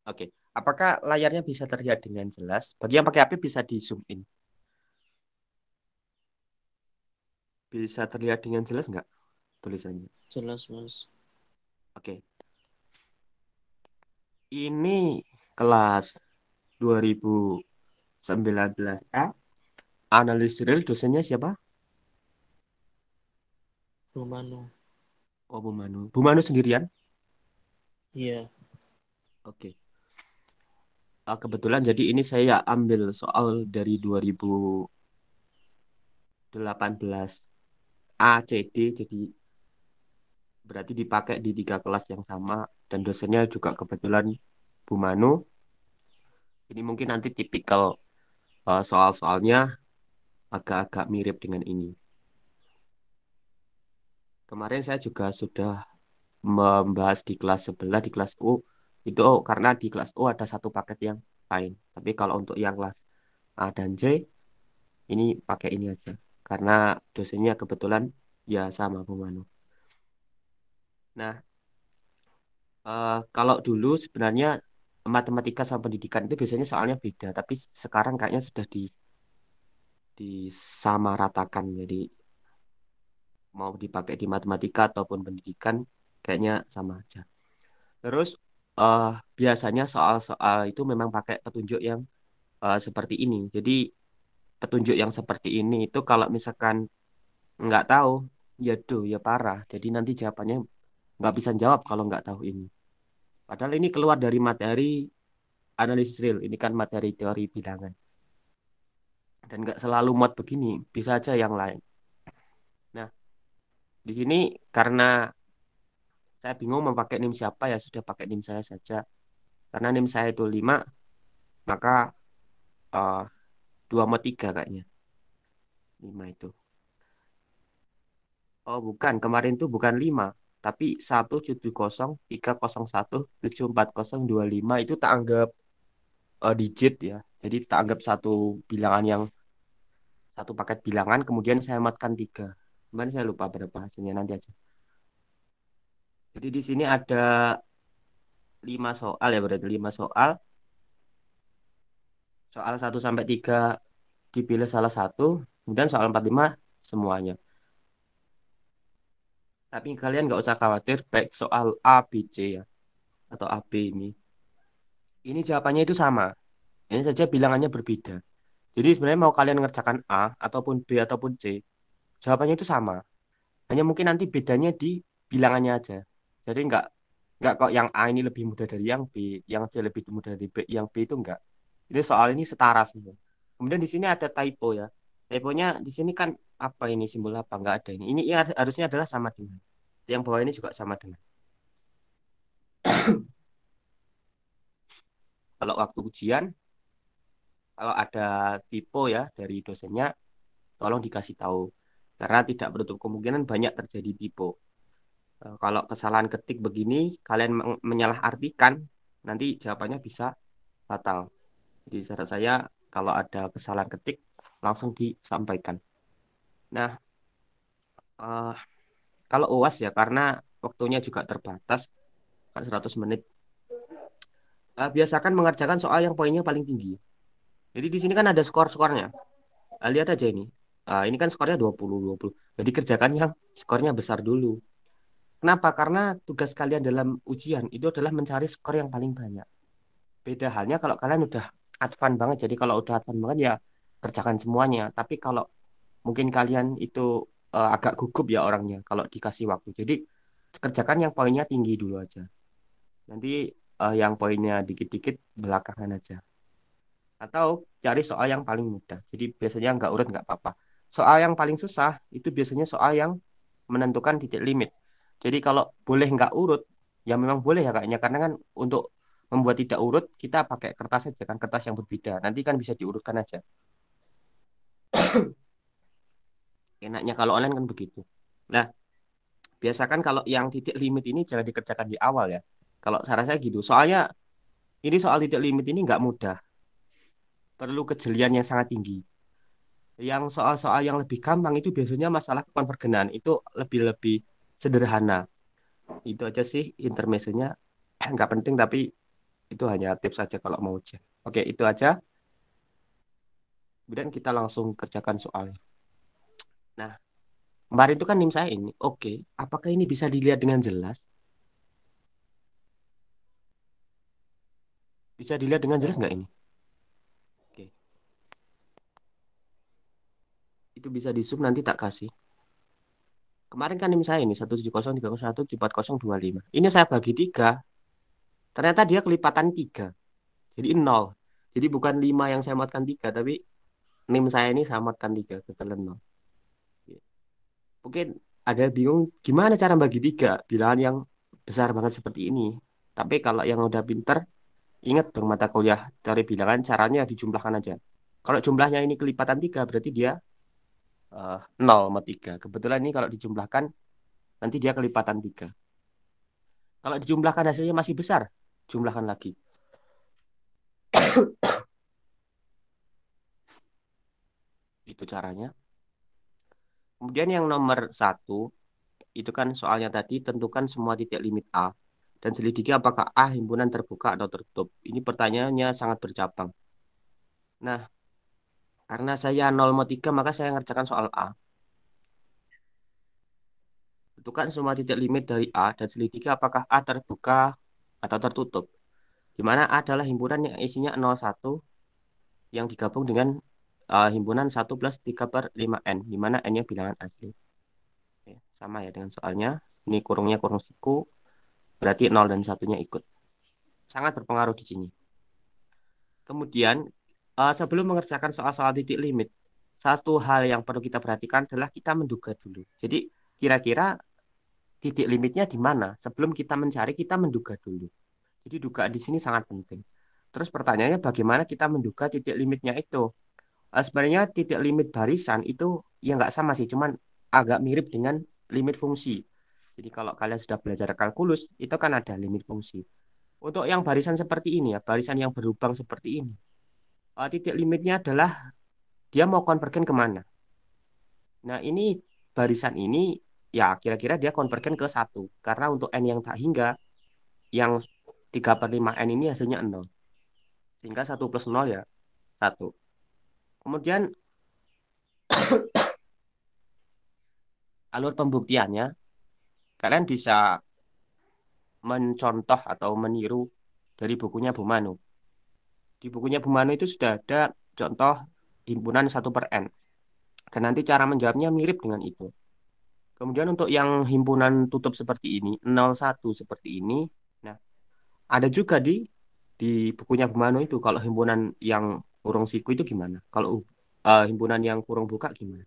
Oke. Apakah layarnya bisa terlihat dengan jelas? Bagi yang pakai HP bisa di zoom in. Bisa terlihat dengan jelas nggak tulisannya? Jelas, Mas. Oke. Ini kelas 2019 A. Analis real dosennya siapa? Romano. Oh, Bu Manu. Bu Manu sendirian? Iya. Oke. Kebetulan jadi ini saya ambil soal dari 2018 A, C, D. Jadi berarti dipakai di tiga kelas yang sama. Dan dosennya juga kebetulan Bu Manu. Ini mungkin nanti tipikal soal-soalnya agak-agak mirip dengan ini. Kemarin saya juga sudah membahas di kelas sebelah, di kelas U. Itu karena di kelas U ada satu paket yang lain. Tapi kalau untuk yang kelas A dan C, ini pakai ini aja. Karena dosennya kebetulan ya sama Bu Manu. Nah, kalau dulu sebenarnya matematika sama pendidikan itu biasanya soalnya beda. Tapi sekarang kayaknya sudah disamaratakan. Jadi mau dipakai di matematika ataupun pendidikan kayaknya sama aja. Terus eh, biasanya soal-soal itu memang pakai petunjuk yang seperti ini. Jadi petunjuk yang seperti ini itu kalau misalkan nggak tahu, ya duh, ya parah. Jadi nanti jawabannya nggak bisa jawab kalau nggak tahu ini. Padahal ini keluar dari materi analisis real. Ini kan materi teori bilangan. Dan nggak selalu mod begini, bisa aja yang lain. Nah, di sini karena saya bingung mau pakai NIM siapa ya sudah pakai NIM saya saja. Karena NIM saya itu 5 maka eh, 2 mod 3 kayaknya. 5 itu. Oh bukan, kemarin tuh bukan 5 tapi 17030174025 itu tak anggap digit ya. Jadi tak anggap satu bilangan yang satu paket bilangan, kemudian saya matkan 3. Kemarin saya lupa berapa hasilnya nanti aja. Jadi di sini ada 5 soal ya berarti 5 soal. Soal 1 sampai 3 dipilih salah satu, kemudian soal 45 semuanya. Tapi kalian nggak usah khawatir baik soal A, B, C ya atau A, B ini. Ini jawabannya itu sama. Ini saja bilangannya berbeda. Jadi sebenarnya mau kalian ngerjakan A ataupun B ataupun C, jawabannya itu sama. Hanya mungkin nanti bedanya di bilangannya aja. Jadi nggak kok yang A ini lebih mudah dari yang B, yang C lebih mudah dari B, yang B itu enggak. Ini soal ini setara semua. Kemudian di sini ada typo ya. Typonya di sini kan apa ini simbol apa? Enggak ada ini. Ini harusnya adalah sama dengan. Yang bawah ini juga sama dengan. Kalau waktu ujian, kalau ada typo ya dari dosennya, tolong dikasih tahu. Karena tidak menutup kemungkinan banyak terjadi typo. Kalau kesalahan ketik begini, kalian menyalahartikan, nanti jawabannya bisa fatal. Jadi saran saya, kalau ada kesalahan ketik, langsung disampaikan. Nah, eh, kalau UAS ya, karena waktunya juga terbatas, kan 100 menit, biasakan mengerjakan soal yang poinnya paling tinggi. Jadi di sini kan ada skor-skornya. Lihat aja ini. Ini kan skornya 20-20. Jadi kerjakan yang skornya besar dulu. Kenapa? Karena tugas kalian dalam ujian itu adalah mencari skor yang paling banyak. Beda halnya kalau kalian udah advance banget. Jadi kalau udah advance banget ya kerjakan semuanya. Tapi kalau mungkin kalian itu agak gugup ya orangnya kalau dikasih waktu. Jadi kerjakan yang poinnya tinggi dulu aja. Nanti yang poinnya dikit-dikit belakangan aja. Atau cari soal yang paling mudah. Jadi biasanya nggak urut nggak apa-apa. Soal yang paling susah itu biasanya soal yang menentukan titik limit. Jadi kalau boleh nggak urut, ya memang boleh ya kayaknya. Karena kan untuk membuat tidak urut, kita pakai kertas saja kan, kertas yang berbeda. Nanti kan bisa diurutkan aja. Enaknya kalau online kan begitu. Nah, biasakan kalau yang titik limit ini jangan dikerjakan di awal ya. Kalau saran saya gitu. Soalnya ini soal titik limit ini nggak mudah. Perlu kejelian yang sangat tinggi. Yang soal-soal yang lebih gampang itu biasanya masalah konvergenaan itu lebih-lebih sederhana. Itu aja sih intermezzonya. Nggak penting tapi Itu hanya tips saja kalau mau ujian. Oke, itu aja. Kemudian kita langsung kerjakan soalnya. Nah, kemarin itu kan NIM saya ini. Oke, apakah ini bisa dilihat dengan jelas? Bisa dilihat dengan jelas nggak ini? Oke, itu bisa di zoom nanti tak kasih. Kemarin kan NIM saya ini 17030174025. Ini saya bagi 3. Ternyata dia kelipatan 3. Jadi 0. Jadi bukan 5 yang saya muatkan 3, tapi NIM saya ini saya muatkan 3. Ketelan 0. Mungkin ada bingung gimana cara bagi 3 bilangan yang besar banget seperti ini. Tapi kalau yang udah pinter, ingat dong mata kuliah teori bilangan caranya dijumlahkan aja. Kalau jumlahnya ini kelipatan 3 berarti dia 0 sama 3. Kebetulan ini kalau dijumlahkan nanti dia kelipatan 3. Kalau dijumlahkan hasilnya masih besar, jumlahkan lagi. Itu caranya. Kemudian yang nomor 1, itu kan soalnya tadi tentukan semua titik limit A. Dan selidiki apakah A himpunan terbuka atau tertutup. Ini pertanyaannya sangat bercabang. Nah, karena saya 0,3 maka saya ngerjakan soal A. Tentukan semua titik limit dari A dan selidiki apakah A terbuka atau tertutup. Di mana A adalah himpunan yang isinya 01 yang digabung dengan himpunan 1 plus 3 per 5N, di mana N-nya bilangan asli. Oke, sama ya dengan soalnya. Ini kurungnya kurung siku, berarti 0 dan satunya ikut. Sangat berpengaruh di sini. Kemudian, sebelum mengerjakan soal-soal titik limit, satu hal yang perlu kita perhatikan adalah kita menduga dulu. Jadi, kira-kira titik limitnya di mana? Sebelum kita mencari, kita menduga dulu. Jadi, dugaan di sini sangat penting. Terus pertanyaannya bagaimana kita menduga titik limitnya itu? Sebenarnya titik limit barisan itu ya nggak sama sih, cuman agak mirip dengan limit fungsi. Jadi kalau kalian sudah belajar kalkulus, itu kan ada limit fungsi. Untuk yang barisan seperti ini ya, barisan yang berlubang seperti ini, titik limitnya adalah dia mau konvergen kemana. Nah ini barisan ini ya kira-kira dia konvergen ke satu. Karena untuk N yang tak hingga, yang 3 per 5N ini hasilnya 0. Sehingga 1 plus 0 ya 1. Kemudian alur pembuktiannya, kalian bisa mencontoh atau meniru dari bukunya Bu Manu. Di bukunya Bu Manu itu sudah ada contoh himpunan 1 per N. Dan nanti cara menjawabnya mirip dengan itu. Kemudian untuk yang himpunan tutup seperti ini, 01 seperti ini, nah ada juga di bukunya Bu Manu itu kalau himpunan yang kurung siku itu gimana? Kalau himpunan yang kurung buka gimana?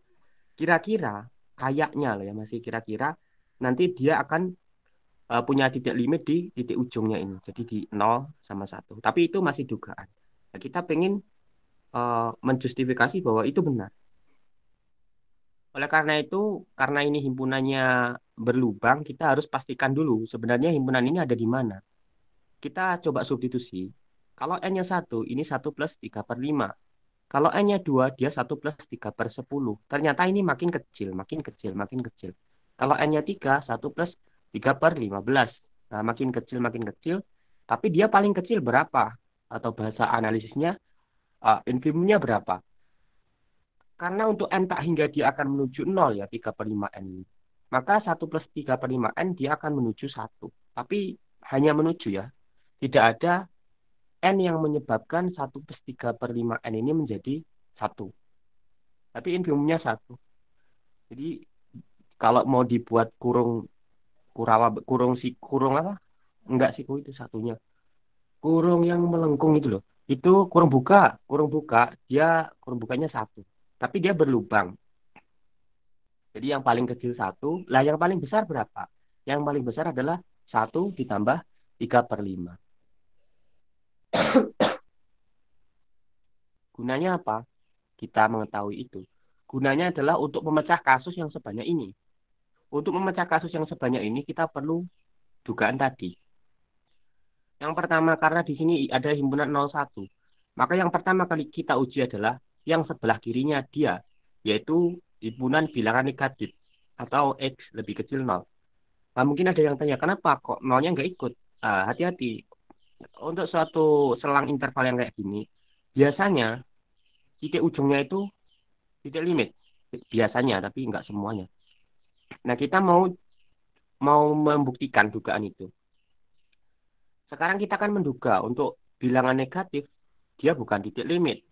Kira-kira kayaknya lah ya masih kira-kira nanti dia akan punya titik limit di titik ujungnya ini. Jadi di 0 sama 1. Tapi itu masih dugaan. Nah, kita pengen menjustifikasi bahwa itu benar. Oleh karena itu, karena ini himpunannya berlubang, kita harus pastikan dulu sebenarnya himpunan ini ada di mana. Kita coba substitusi. Kalau N-nya 1, ini 1 plus 3 per 5. Kalau N-nya 2, dia 1 plus 3 per 10. Ternyata ini makin kecil, makin kecil, makin kecil. Kalau N-nya 3, 1 plus 3 per 15. Nah, makin kecil, makin kecil. Tapi dia paling kecil berapa? Atau bahasa analisisnya, infimumnya berapa? Karena untuk N tak hingga dia akan menuju 0 ya, 3 per 5N ini. Maka 1 plus 3 per 5N dia akan menuju 1. Tapi hanya menuju ya. Tidak ada N yang menyebabkan 1 plus 3 per 5N ini menjadi 1. Tapi infimumnya 1. Jadi kalau mau dibuat kurung apa? Enggak sih, itu satunya. Kurung yang melengkung itu loh. Itu kurung buka, dia kurung bukanya 1. Tapi dia berlubang. Jadi yang paling kecil 1, lah yang paling besar berapa? Yang paling besar adalah 1 ditambah 3 per 5. Gunanya apa? Kita mengetahui itu. Gunanya adalah untuk memecah kasus yang sebanyak ini. Untuk memecah kasus yang sebanyak ini kita perlu dugaan tadi. Yang pertama karena di sini ada himpunan 01. Maka yang pertama kali kita uji adalah yang sebelah kirinya dia, yaitu himpunan bilangan negatif atau X lebih kecil 0. Nah, mungkin ada yang tanya, kenapa kok nolnya nggak ikut? Hati-hati. Untuk suatu selang interval yang kayak gini, biasanya titik ujungnya itu titik limit. Biasanya, tapi nggak semuanya. Nah, kita mau mau membuktikan dugaan itu. Sekarang kita akan menduga untuk bilangan negatif, dia bukan titik limit.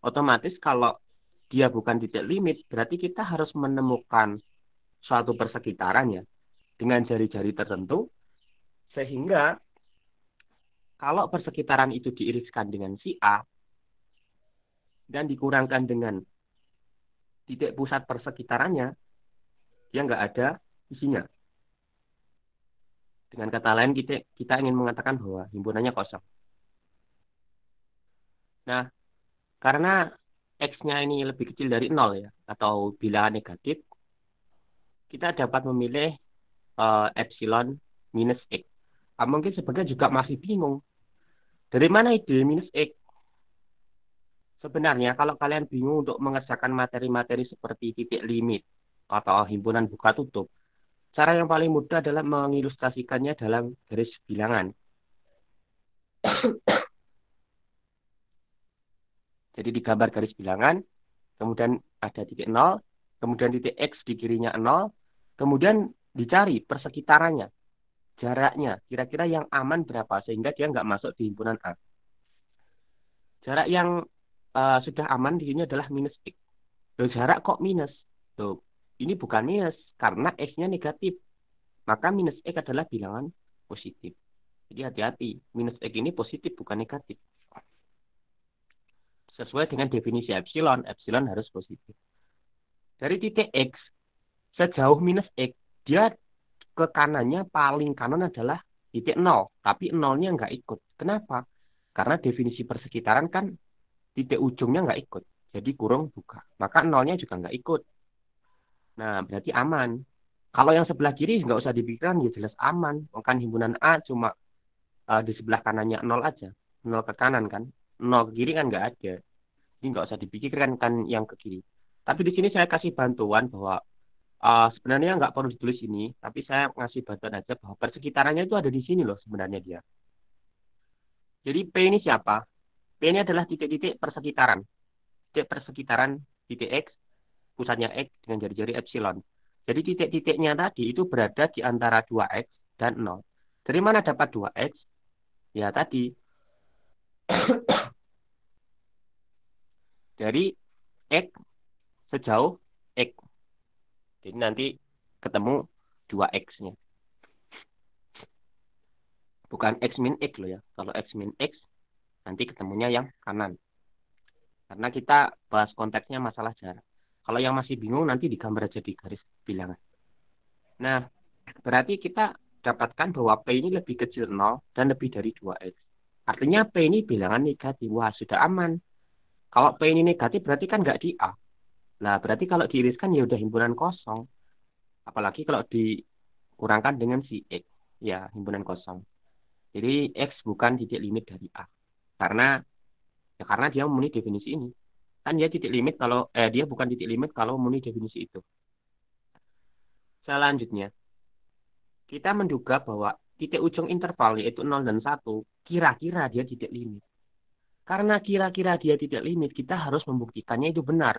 Otomatis kalau dia bukan titik limit, berarti kita harus menemukan suatu persekitaran ya dengan jari-jari tertentu, sehingga kalau persekitaran itu diiriskan dengan si A dan dikurangkan dengan titik pusat persekitarannya, dia nggak ada isinya. Dengan kata lain, kita ingin mengatakan bahwa himpunannya kosong. Nah, karena X-nya ini lebih kecil dari nol ya, atau bilangan negatif, kita dapat memilih epsilon minus X. Mungkin sebagian juga masih bingung. Dari mana ide minus X? Sebenarnya kalau kalian bingung untuk mengerjakan materi-materi seperti titik limit atau himpunan buka tutup, cara yang paling mudah adalah mengilustrasikannya dalam garis bilangan. Jadi digambar garis bilangan, kemudian ada titik 0, kemudian titik X di kirinya 0, kemudian dicari persekitarannya, jaraknya, kira-kira yang aman berapa, sehingga dia nggak masuk di himpunan A. Jarak yang sudah aman di sini adalah minus X. Loh, jarak kok minus? Loh, ini bukan minus, karena X-nya negatif. Maka minus X adalah bilangan positif. Jadi hati-hati, minus X ini positif, bukan negatif. Sesuai dengan definisi epsilon, epsilon harus positif. Dari titik X, sejauh minus X, dia ke kanannya paling kanan adalah titik 0. Tapi 0-nya nggak ikut. Kenapa? Karena definisi persekitaran kan titik ujungnya nggak ikut. Jadi kurung buka. Maka 0-nya juga nggak ikut. Nah, berarti aman. Kalau yang sebelah kiri nggak usah dipikirkan, ya jelas aman. Kan himpunan A cuma di sebelah kanannya 0 aja. 0 ke kanan kan. 0 ke kiri kan nggak ada. Jadi nggak usah dipikirkan kan yang ke kiri. Tapi di sini saya kasih bantuan bahwa sebenarnya nggak perlu ditulis ini, tapi saya ngasih bantuan aja bahwa persekitarannya itu ada di sini loh sebenarnya dia. Jadi P ini siapa? P ini adalah titik-titik persekitaran. Titik persekitaran titik X, pusatnya X dengan jari-jari epsilon. Jadi titik-titiknya tadi itu berada di antara 2X dan 0. Dari mana dapat 2X? Ya tadi. Dari X sejauh X. Jadi nanti ketemu 2X-nya. Bukan X min X loh ya. Kalau X min X, nanti ketemunya yang kanan. Karena kita bahas konteksnya masalah jarak. Kalau yang masih bingung, nanti digambar aja di garis bilangan. Nah, berarti kita dapatkan bahwa P ini lebih kecil 0 dan lebih dari 2X. Artinya P ini bilangan negatif. Wah, sudah aman. Kalau P ini negatif berarti kan nggak di A. Nah, berarti kalau diiriskan ya udah himpunan kosong. Apalagi kalau dikurangkan dengan si X. Ya, himpunan kosong. Jadi X bukan titik limit dari A. Karena dia memenuhi definisi ini. Kan dia titik limit kalau dia bukan titik limit kalau memenuhi definisi itu. Selanjutnya, kita menduga bahwa titik ujung interval yaitu 0 dan 1 kira-kira dia titik limit. Karena kira-kira dia titik limit, kita harus membuktikannya itu benar.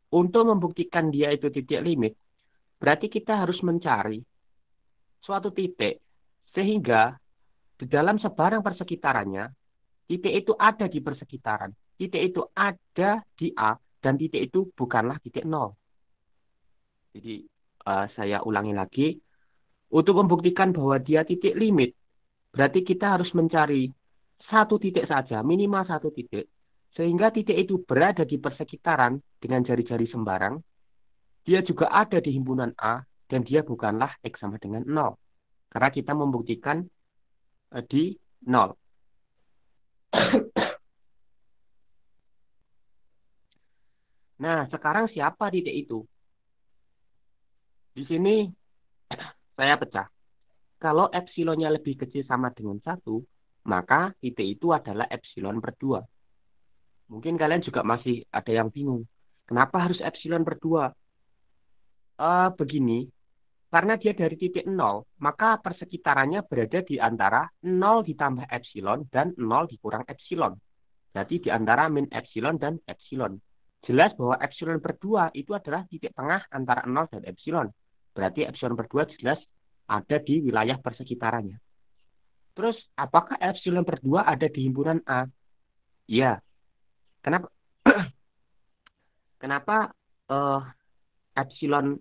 Untuk membuktikan dia itu titik limit, berarti kita harus mencari suatu titik sehingga di dalam sebarang persekitarannya, titik itu ada di persekitaran. Titik itu ada di A dan titik itu bukanlah titik 0. Jadi saya ulangi lagi. Untuk membuktikan bahwa dia titik limit, berarti kita harus mencari satu titik saja, minimal satu titik. Sehingga titik itu berada di persekitaran dengan jari-jari sembarang. Dia juga ada di himpunan A dan dia bukanlah X sama dengan 0. Karena kita membuktikan di 0. Nah, sekarang siapa titik itu? Di sini saya pecah. Kalau epsilonnya lebih kecil sama dengan 1, maka titik itu adalah epsilon per 2. Mungkin kalian juga masih ada yang bingung. Kenapa harus epsilon per 2? Begini, karena dia dari titik 0, maka persekitarannya berada di antara 0 ditambah epsilon dan 0 dikurang epsilon. Berarti di antara min epsilon dan epsilon. Jelas bahwa epsilon per 2 itu adalah titik tengah antara 0 dan epsilon. Berarti epsilon per 2 jelas ada di wilayah persekitarannya. Terus, apakah epsilon per 2 ada di himpunan A? Ya. Kenapa? Kenapa eh, epsilon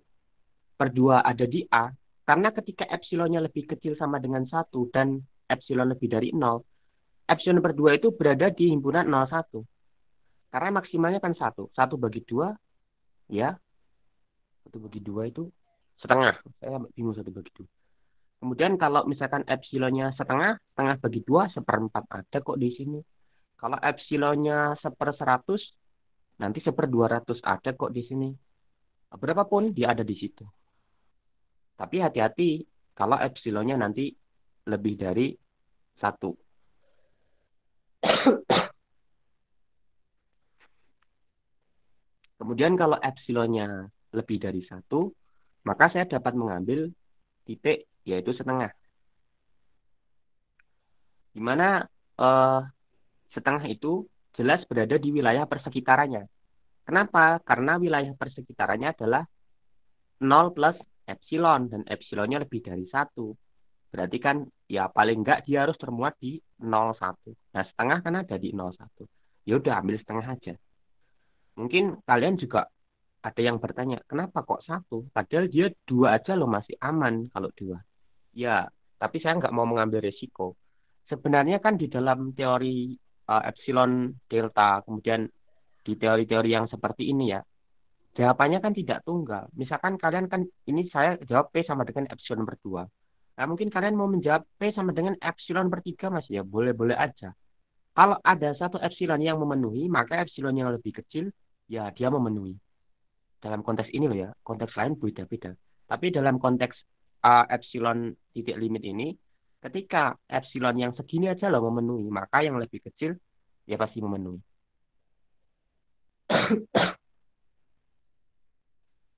per 2 ada di A? Karena ketika epsilonnya lebih kecil sama dengan 1 dan epsilon lebih dari 0, epsilon per 2 itu berada di himpunan 0,1. Karena maksimalnya kan 1. 1 bagi 2, ya. 1 bagi 2 itu setengah. Saya bingung 1 bagi 2. Kemudian kalau misalkan epsilonnya setengah, setengah bagi 2, seperempat ada kok di sini. Kalau epsilonnya 1/100, nanti 1/200 ada kok di sini. Berapapun dia ada di situ. Tapi hati-hati kalau epsilonnya nanti lebih dari 1. Kemudian kalau epsilonnya lebih dari 1, maka saya dapat mengambil titik yaitu setengah. Di mana setengah itu jelas berada di wilayah persekitarannya. Kenapa? Karena wilayah persekitarannya adalah 0 plus epsilon dan epsilonnya lebih dari 1. Berarti kan ya paling enggak dia harus termuat di 0,1. Nah, setengah kan ada di 0,1. Ya udah ambil setengah aja. Mungkin kalian juga ada yang bertanya, kenapa kok 1? Padahal dia 2 aja loh masih aman kalau 2. Ya, tapi saya nggak mau mengambil resiko. Sebenarnya kan di dalam teori epsilon delta, kemudian di teori-teori yang seperti ini ya, jawabannya kan tidak tunggal. Misalkan kalian kan, ini saya jawab P sama dengan epsilon per 2. Nah, mungkin kalian mau menjawab P sama dengan epsilon per 3, Mas. Ya, boleh-boleh aja. Kalau ada satu epsilon yang memenuhi, maka epsilon yang lebih kecil, ya dia memenuhi. Dalam konteks ini loh ya, konteks lain beda-beda. Tapi dalam konteks epsilon titik limit ini, ketika epsilon yang segini aja loh memenuhi, maka yang lebih kecil, ya pasti memenuhi.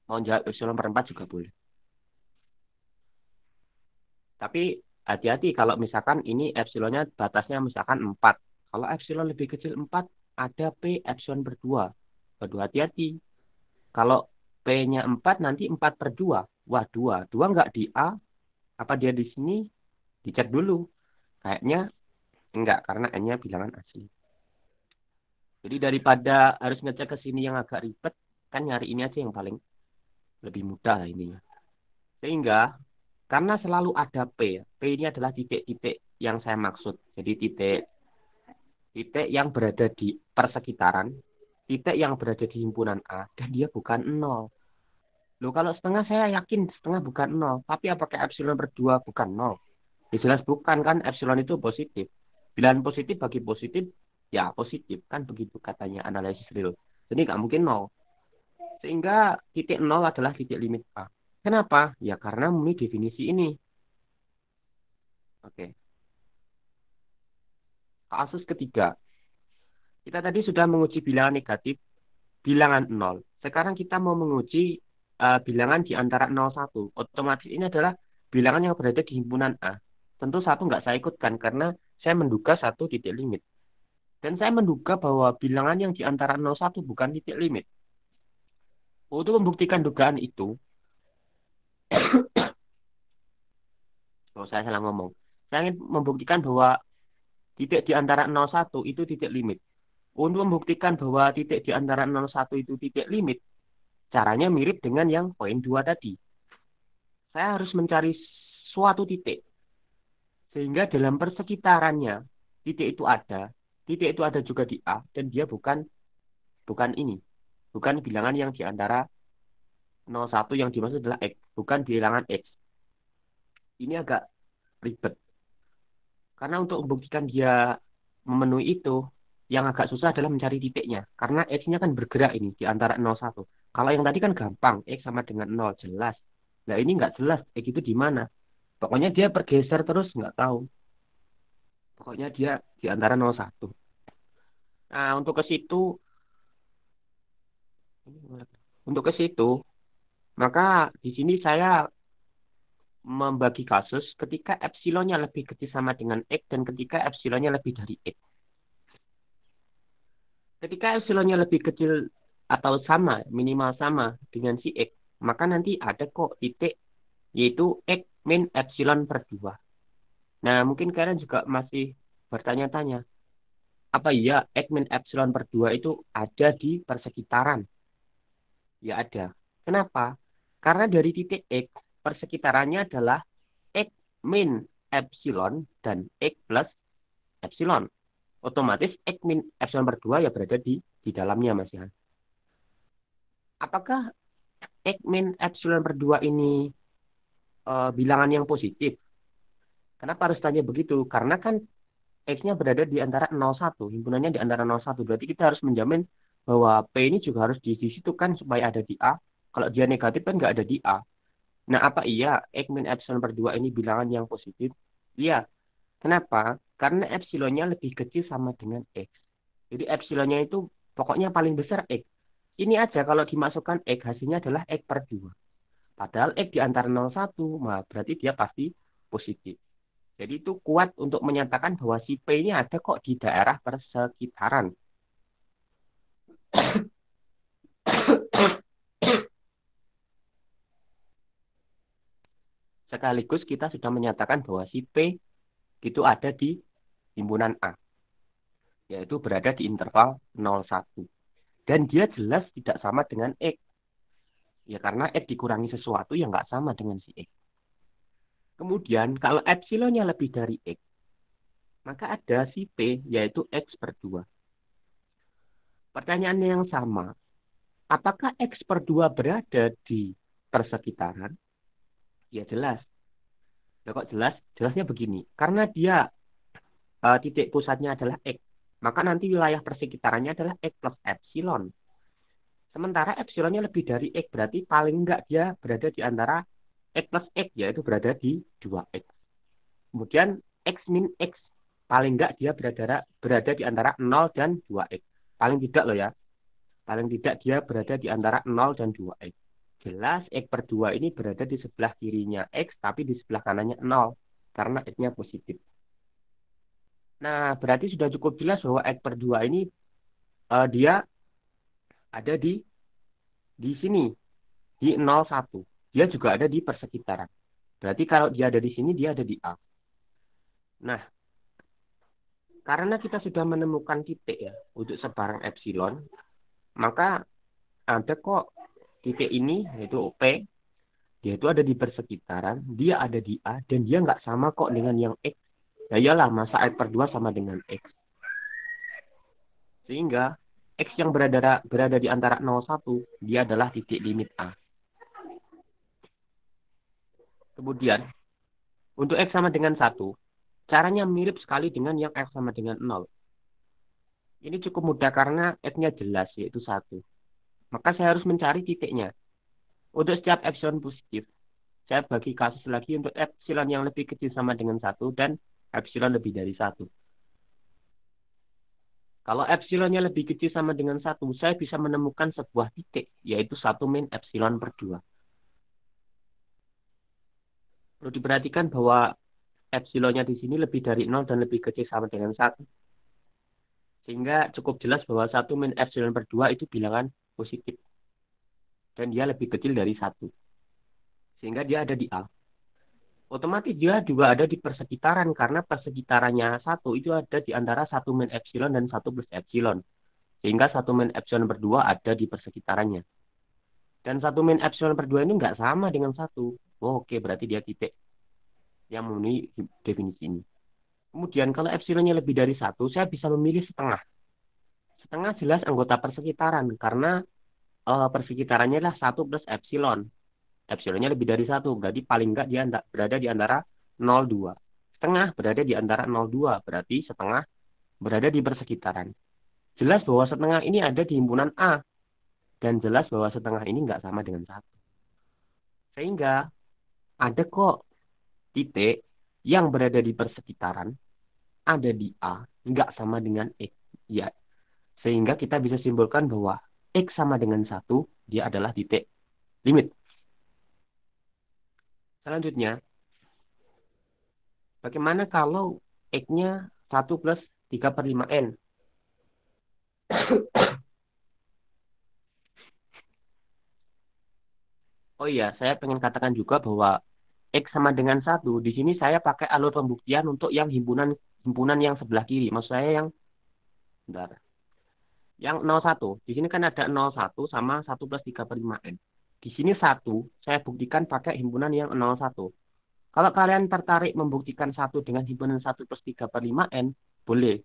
Mau jawab epsilon per 4 juga boleh. Tapi hati-hati kalau misalkan ini epsilonnya batasnya misalkan 4. Kalau epsilon lebih kecil 4, ada P epsilon per 2. Waduh, hati-hati. Kalau P-nya 4, nanti 4 per 2. Wah, 2. 2 nggak di A. Apa dia di sini? Dicek dulu. Kayaknya enggak, karena N-nya bilangan asli. Jadi daripada harus ngecek ke sini yang agak ribet, kan nyari ini aja yang paling lebih mudah ininya. Sehingga karena selalu ada P. P ini adalah titik-titik yang saya maksud. Jadi titik yang berada di persekitaran, titik yang berada di himpunan A, dan dia bukan 0. Loh, kalau setengah saya yakin setengah bukan 0. Tapi apakah epsilon per 2 bukan 0? Ya jelas bukan, kan epsilon itu positif. Bilangan positif bagi positif, ya positif. Kan begitu katanya analisis real. Jadi nggak mungkin 0. Sehingga titik 0 adalah titik limit A. Kenapa? Ya karena memenuhi definisi ini. Oke. Kasus ketiga. Kita tadi sudah menguji bilangan negatif, bilangan 0. Sekarang kita mau menguji bilangan di antara 0 1. Otomatis ini adalah bilangan yang berada di himpunan A. Tentu 1 nggak saya ikutkan karena saya menduga 1 titik limit. Dan saya menduga bahwa bilangan yang di antara 0 1 bukan titik limit. Untuk membuktikan dugaan itu, kalau saya salah ngomong, saya ingin membuktikan bahwa titik di antara 0 1 itu titik limit. Untuk membuktikan bahwa titik di antara 0 1 itu titik limit, caranya mirip dengan yang poin 2 tadi. Saya harus mencari suatu titik. Sehingga dalam persekitarannya, titik itu ada juga di A, dan dia bukan ini. Bukan bilangan yang di antara 0,1 yang dimaksud adalah X. Bukan bilangan X. Ini agak ribet. Karena untuk membuktikan dia memenuhi itu, yang agak susah adalah mencari titiknya. Karena X-nya kan bergerak ini di antara 0,1. Kalau yang tadi kan gampang, X sama dengan 0, jelas. Nah ini nggak jelas, X itu di mana. Pokoknya dia bergeser terus, nggak tahu. Pokoknya dia di antara 0,1. Nah untuk ke situ, maka di sini saya membagi kasus ketika epsilonnya lebih kecil sama dengan X dan ketika epsilonnya lebih dari X. Ketika epsilonnya lebih kecil atau sama, minimal sama dengan si X, maka nanti ada kok titik yaitu X min epsilon per 2. Nah, mungkin kalian juga masih bertanya-tanya, apa iya X min epsilon per 2 itu ada di persekitaran? Ya ada. Kenapa? Karena dari titik X, persekitarannya adalah X min epsilon dan X plus epsilon. Otomatis X min epsilon per 2 ya berada di dalamnya, Mas ya. Apakah X min epsilon per 2 ini bilangan yang positif? Kenapa harus tanya begitu? Karena kan X-nya berada di antara 0,1. Himpunannya di antara 0,1. Berarti kita harus menjamin bahwa P ini juga harus di situ kan supaya ada di A. Kalau dia negatif kan nggak ada di A. Nah, apa iya X min epsilon per 2 ini bilangan yang positif? Iya. Kenapa? Karena epsilonnya lebih kecil sama dengan X. Jadi epsilonnya itu pokoknya paling besar X. Ini aja kalau dimasukkan X, hasilnya adalah X per 2. Padahal X di antara 0,1, nah berarti dia pasti positif. Jadi itu kuat untuk menyatakan bahwa si P ini ada kok di daerah persekitaran. Sekaligus kita sudah menyatakan bahwa si P itu ada di himpunan A, yaitu berada di interval 0,1. Dan dia jelas tidak sama dengan X. Ya karena X dikurangi sesuatu yang nggak sama dengan si X. Kemudian kalau epsilonnya lebih dari X, maka ada si P yaitu X per 2. Pertanyaannya yang sama, apakah X per 2 berada di persekitaran? Ya jelas. Ya kok jelas? Jelasnya begini. Karena dia titik pusatnya adalah X, maka nanti wilayah persekitarannya adalah X plus epsilon. Sementara epsilonnya lebih dari X, berarti paling enggak dia berada di antara X plus X, yaitu berada di 2X. Kemudian X min X, paling enggak dia berada di antara 0 dan 2X. Paling tidak loh ya. Paling tidak dia berada di antara 0 dan 2X. Jelas X per 2 ini berada di sebelah kirinya X, tapi di sebelah kanannya 0. Karena X-nya positif. Nah, berarti sudah cukup jelas bahwa X per 2 ini dia ada di sini, di 0,1. Dia juga ada di persekitaran. Berarti kalau dia ada di sini, dia ada di A. Nah, karena kita sudah menemukan titik ya untuk sebarang epsilon, maka ada kok titik ini, yaitu P, dia itu ada di persekitaran, dia ada di A, dan dia nggak sama kok dengan yang X. Ya iyalah, masa X per 2 sama dengan X. Sehingga X yang berada di antara 0,1, dia adalah titik limit A. Kemudian, untuk X sama dengan 1, caranya mirip sekali dengan yang X sama dengan 0. Ini cukup mudah karena X-nya jelas, yaitu 1. Maka saya harus mencari titiknya. Untuk setiap epsilon positif, saya bagi kasus lagi untuk epsilon yang lebih kecil sama dengan 1 dan epsilon lebih dari 1. Kalau epsilonnya lebih kecil sama dengan 1, saya bisa menemukan sebuah titik, yaitu 1 min epsilon per 2. Perlu diperhatikan bahwa epsilonnya di sini lebih dari 0 dan lebih kecil sama dengan 1. Sehingga cukup jelas bahwa 1 min epsilon per 2 itu bilangan positif. Dan dia lebih kecil dari 1. Sehingga dia ada di A. Otomatis dia juga ada di persekitaran karena persekitarannya 1 itu ada di antara 1 min epsilon dan 1 plus epsilon. Sehingga 1 min epsilon per 2 ada di persekitarannya. Dan 1 min epsilon per 2 ini nggak sama dengan 1. Oh, oke, berarti dia titik yang memenuhi definisi ini. Kemudian kalau epsilonnya lebih dari 1, saya bisa memilih setengah. Setengah jelas anggota persekitaran karena persekitarannya adalah 1 plus epsilon. Epsilonnya lebih dari 1, berarti paling enggak dia berada di antara 0,2. Setengah berada di antara 0,2, berarti setengah berada di persekitaran. Jelas bahwa setengah ini ada di himpunan A. Dan jelas bahwa setengah ini enggak sama dengan 1. Sehingga ada kok titik yang berada di persekitaran, ada di A, enggak sama dengan X. Ya, sehingga kita bisa simpulkan bahwa X sama dengan 1, dia adalah titik limit. Selanjutnya, Bagaimana kalau X-nya 1 + 3/5N? Oh iya, saya pengen katakan juga bahwa X sama dengan 1. Di sini saya pakai alur pembuktian untuk yang himpunan himpunan yang sebelah kiri. Maksud saya yang, bentar, yang 01. Di sini kan ada 01 sama 1 + 3/5N. Di sini 1, saya buktikan pakai himpunan yang 01. Kalau kalian tertarik membuktikan 1 dengan himpunan 1 + 3/5N, boleh.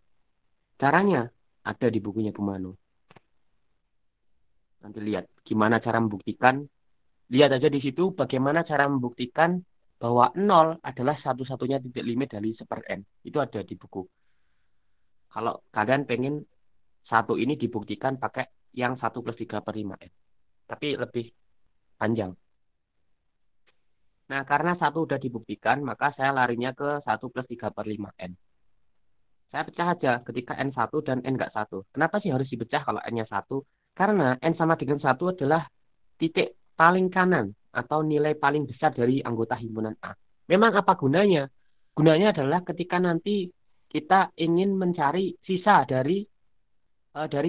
Caranya ada di bukunya Bumanu. Nanti lihat gimana cara membuktikan. Lihat aja di situ bagaimana cara membuktikan bahwa 0 adalah satu-satunya titik limit dari 1/n. Itu ada di buku. Kalau kalian pengen satu ini dibuktikan pakai yang 1 + 3/5N. Tapi lebih panjang. Nah, karena satu udah dibuktikan, maka saya larinya ke 1 + 3/5N. Saya pecah aja ketika N1 dan N nggak 1. Kenapa sih harus dipecah kalau N-nya 1? Karena N sama dengan 1 adalah titik paling kanan atau nilai paling besar dari anggota himpunan A. Memang apa gunanya? Gunanya adalah ketika nanti kita ingin mencari sisa dari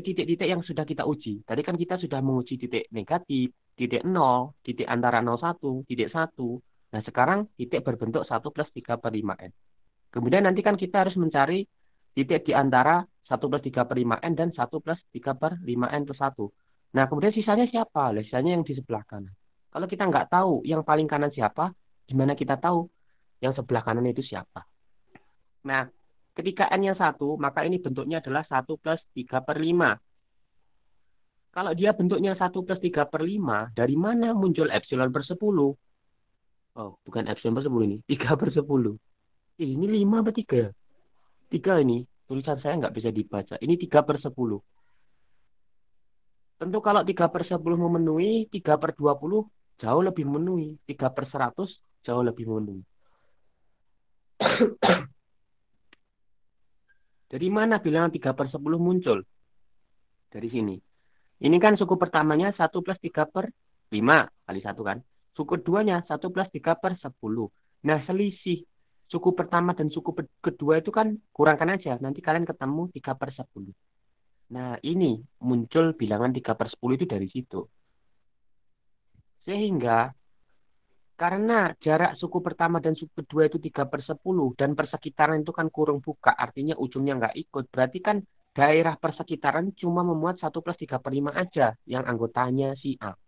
titik-titik yang sudah kita uji. Tadi kan kita sudah menguji titik negatif, titik 0, titik antara 01, titik 1. Nah, sekarang titik berbentuk 1 + 3/5N. Kemudian nanti kan kita harus mencari titik di antara 1 + 3/5N dan 1 + 3/5N+1. Nah, kemudian sisanya siapa? Lah, sisanya yang di sebelah kanan. Kalau kita nggak tahu yang paling kanan siapa, gimana kita tahu yang sebelah kanan itu siapa? Nah, ketika N-nya 1, maka ini bentuknya adalah 1 + 3/5. Kalau dia bentuknya 1 + 3/5, dari mana muncul epsilon/10? Oh, bukan epsilon/10 ini. 3/10. Ini 5 apa 3? 3 ini. Tulisan saya nggak bisa dibaca. Ini 3/10. Tentu kalau 3/10 memenuhi, 3/20 jauh lebih memenuhi. 3/100 jauh lebih memenuhi. Dari mana bilangan 3/10 muncul? Dari sini. Ini kan suku pertamanya 1 + 3/5 kali 1 kan. Suku keduanya 1 + 3/10. Nah, selisih suku pertama dan suku kedua itu kan kurangkan aja. Nanti kalian ketemu 3/10. Nah, ini muncul bilangan 3/10 itu dari situ. Sehingga karena jarak suku pertama dan suku kedua itu 3/10 dan persekitaran itu kan kurung buka, artinya ujungnya nggak ikut. Berarti kan daerah persekitaran cuma memuat 1 + 3/5 aja yang anggotanya si A.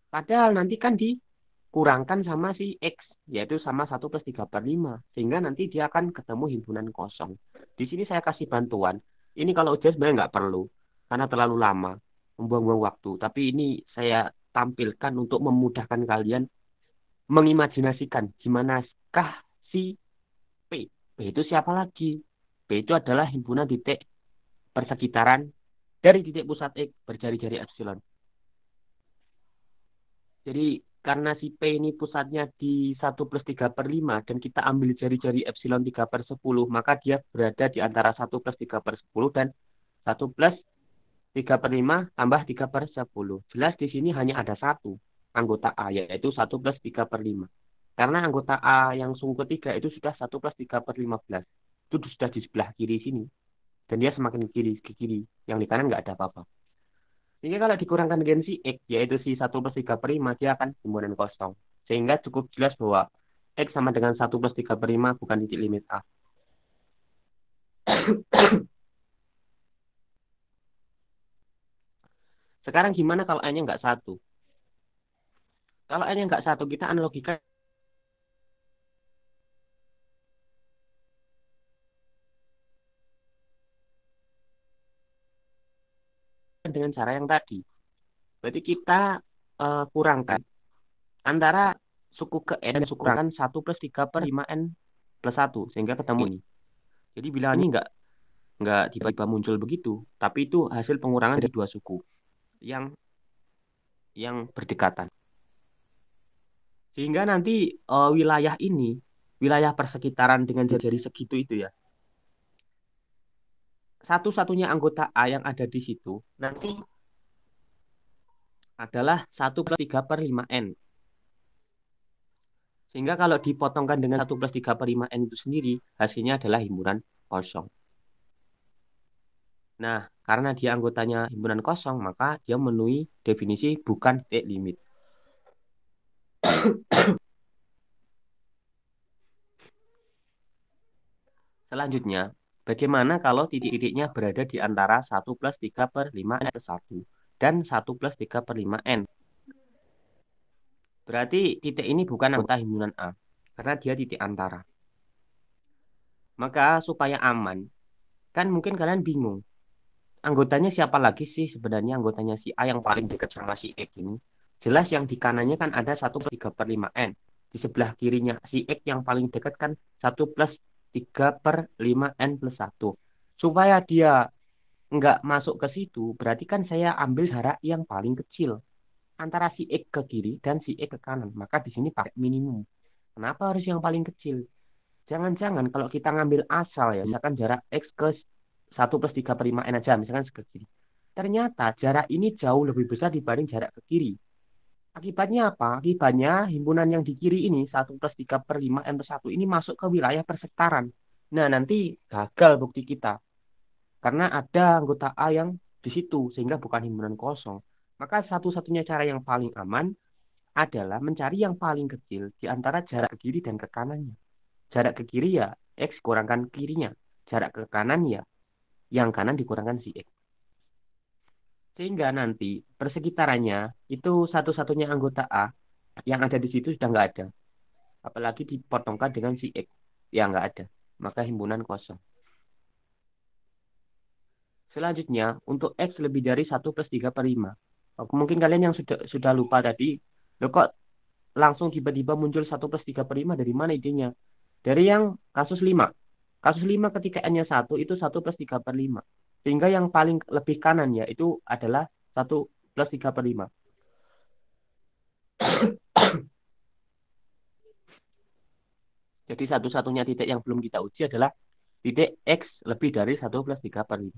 Padahal nanti kan dikurangkan sama si X, yaitu sama 1 + 3/5. Sehingga nanti dia akan ketemu himpunan kosong. Di sini saya kasih bantuan. Ini kalau ujian sebenarnya nggak perlu, karena terlalu lama, membuang-buang waktu. Tapi ini saya tampilkan untuk memudahkan kalian mengimajinasikan gimanakah si P. P itu siapa lagi? P itu adalah himpunan titik persekitaran dari titik pusat X berjari-jari epsilon. Jadi karena si P ini pusatnya di 1 + 3/5 dan kita ambil jari-jari epsilon 3/10, maka dia berada di antara 1 + 3/10 dan 1 + 3/5 tambah 3/10. Jelas di sini hanya ada satu anggota A, yaitu 1 + 3/5. Karena anggota A yang sungguh ketiga itu sudah 1 + 3/15. Itu sudah di sebelah kiri sini. Dan dia semakin kiri ke kiri. Yang di kanan nggak ada apa-apa. Sehingga kalau dikurangkan dengan si X, yaitu si 1 + 3/5, dia akan himpunan kosong. Sehingga cukup jelas bahwa X sama dengan 1 + 3/5 bukan titik limit A. Sekarang gimana kalau N-nya nggak 1? Kalau N-nya nggak 1, kita analogikan dengan cara yang tadi. Berarti kita kurangkan antara suku ke N dan suku kurangkan 1 + 3/5N+1 sehingga ketemu ini. Jadi bilangan ini nggak tiba-tiba muncul begitu, tapi itu hasil pengurangan dari dua suku yang berdekatan. Sehingga nanti wilayah ini, wilayah persekitaran dengan jari-jari segitu itu ya, satu-satunya anggota A yang ada di situ nanti adalah 1 + 3/5N. Sehingga kalau dipotongkan dengan 1 plus 3 per 5N itu sendiri, hasilnya adalah himpunan kosong. Nah, karena dia anggotanya himpunan kosong, maka dia memenuhi definisi bukan titik limit. Selanjutnya, bagaimana kalau titik-titiknya berada di antara 1 plus 3 per 5N plus 1 dan 1 plus 3 per 5N? Berarti titik ini bukan anggota himpunan A, karena dia titik antara. Maka supaya aman, kan mungkin kalian bingung. Anggotanya siapa lagi sih sebenarnya anggotanya si A yang paling dekat sama si X ini? Jelas yang di kanannya kan ada 1 plus 3 per 5N. Di sebelah kirinya si X yang paling dekat kan 1 plus 3 per 5N plus 1. Supaya dia nggak masuk ke situ, berarti kan saya ambil jarak yang paling kecil antara si X ke kiri dan si X ke kanan. Maka di sini pakai minimum. Kenapa harus yang paling kecil? Jangan-jangan kalau kita ngambil asal ya, misalkan jarak X ke 1 plus 3 per 5N aja, misalkan ke kiri. Ternyata jarak ini jauh lebih besar dibanding jarak ke kiri. Akibatnya apa? Akibatnya himpunan yang di kiri ini, 1 plus 3 per 5N plus 1 ini masuk ke wilayah persektaran. Nah, nanti gagal bukti kita. Karena ada anggota A yang di situ, sehingga bukan himpunan kosong. Maka satu-satunya cara yang paling aman adalah mencari yang paling kecil di antara jarak ke kiri dan ke kanannya. Jarak ke kiri ya X kurangkan kirinya. Jarak ke kanan ya yang kanan dikurangkan si X. Sehingga nanti persekitarannya itu satu-satunya anggota A yang ada di situ sudah nggak ada. Apalagi dipotongkan dengan si X. Ya nggak ada. Maka himpunan kosong. Selanjutnya, untuk X lebih dari 1 plus 3 per 5. Mungkin kalian yang sudah lupa tadi, loh kok langsung tiba-tiba muncul 1 plus 3 per 5 dari mana idenya? Dari yang kasus 5. Kasus 5 ketika N-nya 1 itu 1 plus 3 per 5. Sehingga yang paling lebih kanan ya itu adalah 1 plus 3 per 5. Jadi satu-satunya titik yang belum kita uji adalah titik X lebih dari 1 plus 3 per 5.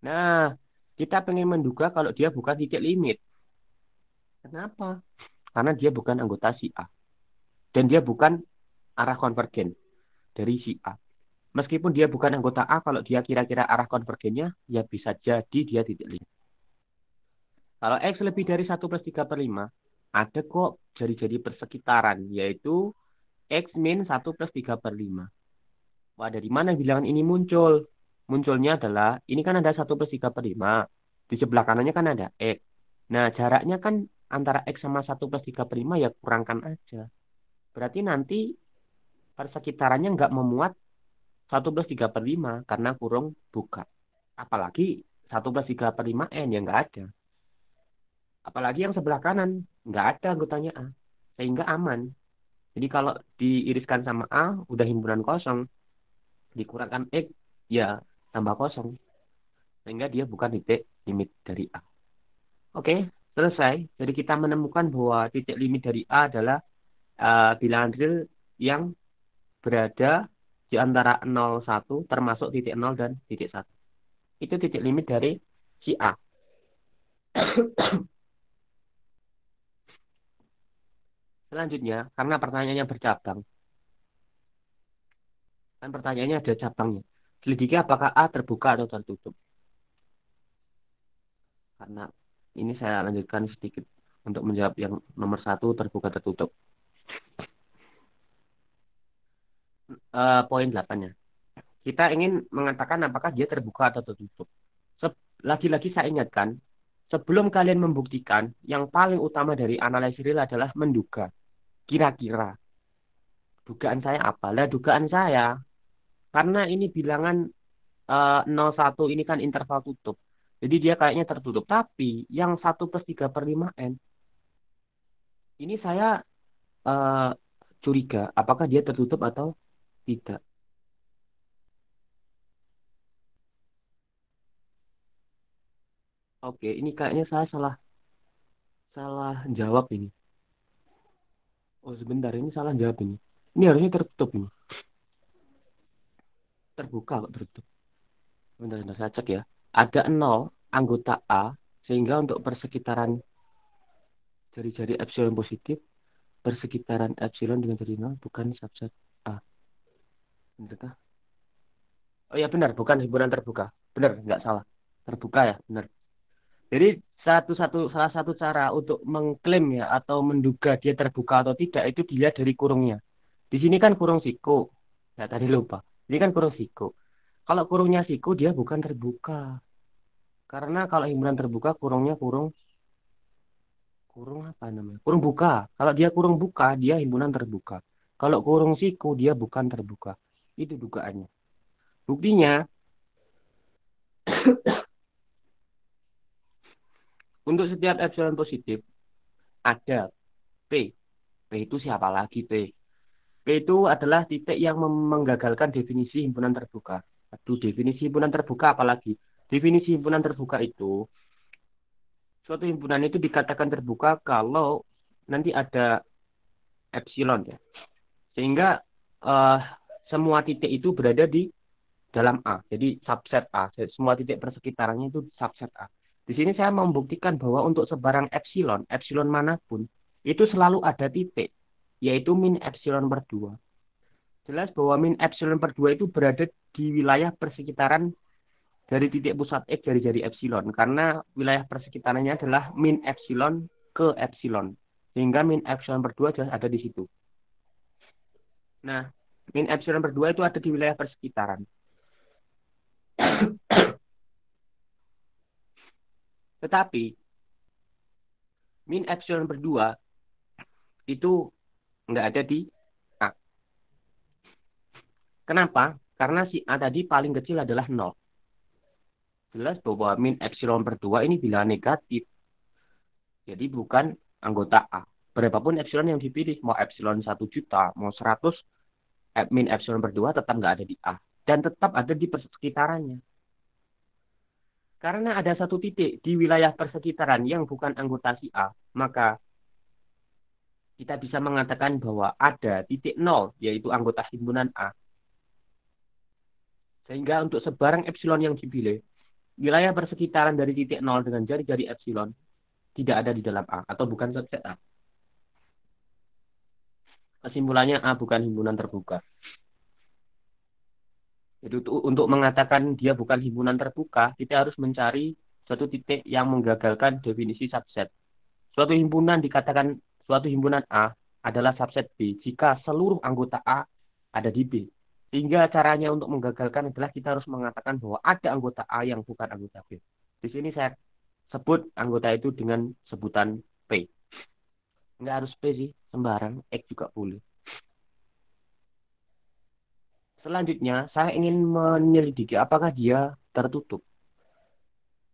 Nah, kita pengen menduga kalau dia bukan titik limit. Kenapa? Karena dia bukan anggota si A. Dan dia bukan arah konvergen dari si A. Meskipun dia bukan anggota A, kalau dia kira-kira arah konvergennya, ya bisa jadi dia titik limit. Kalau X lebih dari 1 plus 3 per 5, ada kok jari-jari persekitaran, yaitu X min 1 plus 3 per 5. Wah, dari mana bilangan ini muncul? Munculnya adalah, ini kan ada 1 plus 3 per 5. Di sebelah kanannya kan ada X. Nah, jaraknya kan antara X sama 1 plus 3 per 5 ya kurangkan aja. Berarti nanti persekitarannya nggak memuat 1 plus 3 per 5 karena kurung buka. Apalagi 1 plus 3 per 5N ya nggak ada. Apalagi yang sebelah kanan nggak ada anggotanya A. Sehingga aman. Jadi kalau diiriskan sama A udah himpunan kosong. Dikurangkan X ya tambah kosong. Sehingga dia bukan titik limit dari A. Oke, selesai. Jadi kita menemukan bahwa titik limit dari A adalah bilangan real yang berada di antara 0, 1 termasuk titik 0 dan titik 1. Itu titik limit dari si A. Selanjutnya, karena pertanyaannya bercabang, kan pertanyaannya ada cabangnya. Selidiki apakah A terbuka atau tertutup. Karena ini saya lanjutkan sedikit untuk menjawab yang nomor 1 terbuka tertutup. Poin 8-nya. Kita ingin mengatakan apakah dia terbuka atau tertutup. Lagi-lagi saya ingatkan, sebelum kalian membuktikan, yang paling utama dari analisis real adalah menduga. Kira-kira. Dugaan saya apa? Lah dugaan saya, karena ini bilangan 01 ini kan interval tutup. Jadi dia kayaknya tertutup. Tapi yang 1 plus 3 per 5N, ini saya eh, curiga apakah dia tertutup atau tidak. Oke, ini kayaknya saya salah salah jawab ini. Oh sebentar, ini salah jawab ini. Ini harusnya tertutup ini. Terbuka kok tertutup. Bentar, saya cek ya. Ada 0 anggota A, sehingga untuk persekitaran jari-jari epsilon positif, persekitaran epsilon dengan jari nol bukan subset A. Benarkah? Oh ya benar, bukan himpunan terbuka. Benar, nggak salah. Terbuka ya, benar. Jadi salah satu cara untuk mengklaim ya atau menduga dia terbuka atau tidak itu dilihat dari kurungnya. Di sini kan kurung siku. Ya tadi lupa. Ini kan kurung siku. Kalau kurungnya siku dia bukan terbuka. Karena kalau himpunan terbuka kurungnya kurung kurung apa namanya? Kurung buka. Kalau dia kurung buka, dia himpunan terbuka. Kalau kurung siku dia bukan terbuka. Itu dugaannya. Buktinya untuk setiap epsilon positif ada P. P itu siapa lagi P? P itu adalah titik yang menggagalkan definisi himpunan terbuka. Aduh, definisi himpunan terbuka apalagi? Definisi himpunan terbuka itu, suatu himpunan itu dikatakan terbuka kalau nanti ada epsilon ya. Sehingga eh, semua titik itu berada di dalam A. Jadi subset A. Semua titik persekitarannya itu subset A. Di sini saya membuktikan bahwa untuk sebarang epsilon, epsilon manapun, itu selalu ada titik, yaitu min epsilon per 2. Jelas bahwa min epsilon per 2 itu berada di wilayah persekitaran dari titik pusat X dari jari epsilon. Karena wilayah persekitarannya adalah min epsilon ke epsilon. Sehingga min epsilon per 2 jelas ada di situ. Nah, min epsilon per 2 itu ada di wilayah persekitaran. Tetapi, min epsilon per 2 itu nggak ada di A. Kenapa? Karena si A tadi paling kecil adalah 0. Jelas bahwa min epsilon per 2 ini bilangan negatif. Jadi bukan anggota A. Berapapun epsilon yang dipilih, mau epsilon 1 juta, mau 100, min epsilon per 2 tetap nggak ada di A. Dan tetap ada di persekitarannya. Karena ada satu titik di wilayah persekitaran yang bukan anggota si A, maka kita bisa mengatakan bahwa ada titik 0, yaitu anggota himpunan A. Sehingga untuk sebarang epsilon yang dipilih, wilayah persekitaran dari titik 0 dengan jari-jari epsilon tidak ada di dalam A, atau bukan subset A. Kesimpulannya A bukan himpunan terbuka. Jadi untuk mengatakan dia bukan himpunan terbuka, kita harus mencari suatu titik yang menggagalkan definisi subset. Suatu himpunan dikatakan suatu himpunan A adalah subset B jika seluruh anggota A ada di B. Sehingga caranya untuk menggagalkan adalah kita harus mengatakan bahwa ada anggota A yang bukan anggota B. Di sini saya sebut anggota itu dengan sebutan P. Nggak harus P sih, sembarang, X juga boleh. Selanjutnya, saya ingin menyelidiki apakah dia tertutup.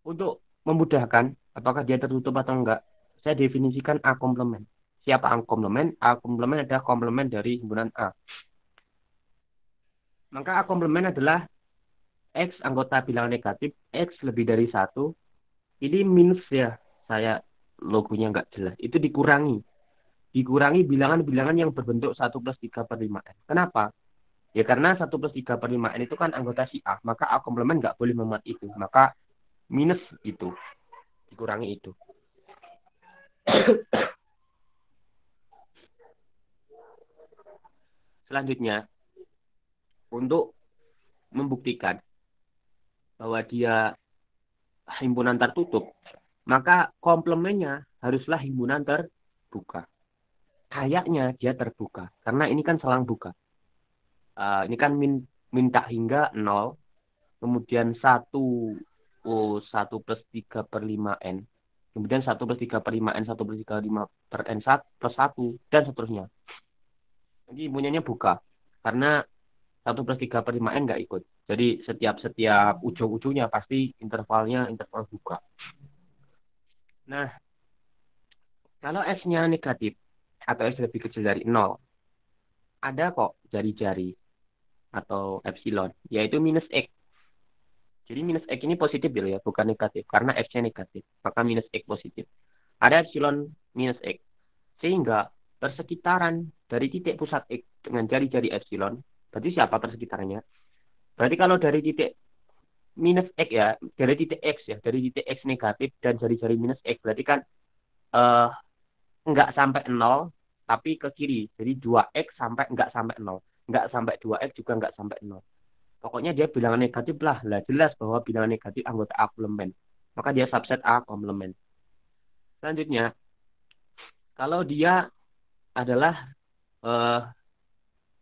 Untuk memudahkan apakah dia tertutup atau enggak, saya definisikan A komplement. Siapa A komplement? A komplement adalah komplement dari himpunan A. Maka A komplement adalah X anggota bilangan negatif, X lebih dari 1. Ini minus ya, saya logonya enggak jelas. Itu dikurangi. Dikurangi bilangan-bilangan yang berbentuk 1 plus 3 per 5N. Kenapa? Ya karena 1 plus 3 per 5N itu kan anggota si A. Maka A komplement nggak boleh memuat itu. Maka minus itu. Dikurangi itu. Selanjutnya, untuk membuktikan bahwa dia himpunan tertutup, maka komplemennya haruslah himpunan terbuka. Kayaknya dia terbuka, karena ini kan selang buka. Ini kan minta hingga 0, kemudian 1, 1 plus 3 per 5N, kemudian 1 plus 3 per 5N, 1 plus 3 per 5 per N plus 1, dan seterusnya. Jadi himpunannya buka, karena 1 plus 3 per 5N nggak ikut. Jadi setiap ujung-ujungnya pasti intervalnya interval buka. Nah, kalau S-nya negatif atau S lebih kecil dari 0, ada kok jari-jari atau epsilon, yaitu minus X. Jadi minus X ini positif ya, bukan negatif. Karena X-nya negatif, maka minus X positif. Ada epsilon minus X. Sehingga persekitaran dari titik pusat X dengan jari-jari epsilon, berarti siapa persekitarannya? Berarti kalau dari titik minus X ya, dari titik X ya, dari titik X negatif dan jari-jari minus X, berarti kan enggak sampai 0, tapi ke kiri. Jadi 2x sampai nggak sampai 0. Nggak sampai 2x juga nggak sampai 0. Pokoknya dia bilangan negatif lah. Lah jelas bahwa bilangan negatif anggota A komplement. Maka dia subset A komplement. Selanjutnya, kalau dia adalah eh,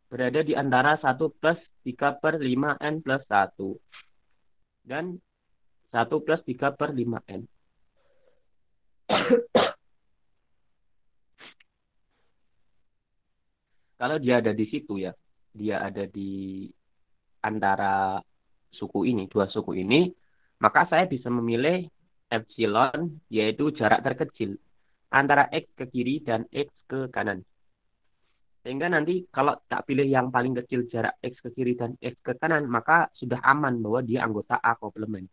berada di antara 1 plus 3/5n plus 1 dan 1 plus 3/5n. Kalau dia ada di situ ya, dia ada di antara suku ini, dua suku ini, maka saya bisa memilih epsilon, yaitu jarak terkecil antara X ke kiri dan X ke kanan. Sehingga nanti kalau tak pilih yang paling kecil jarak X ke kiri dan X ke kanan, maka sudah aman bahwa dia anggota A komplement.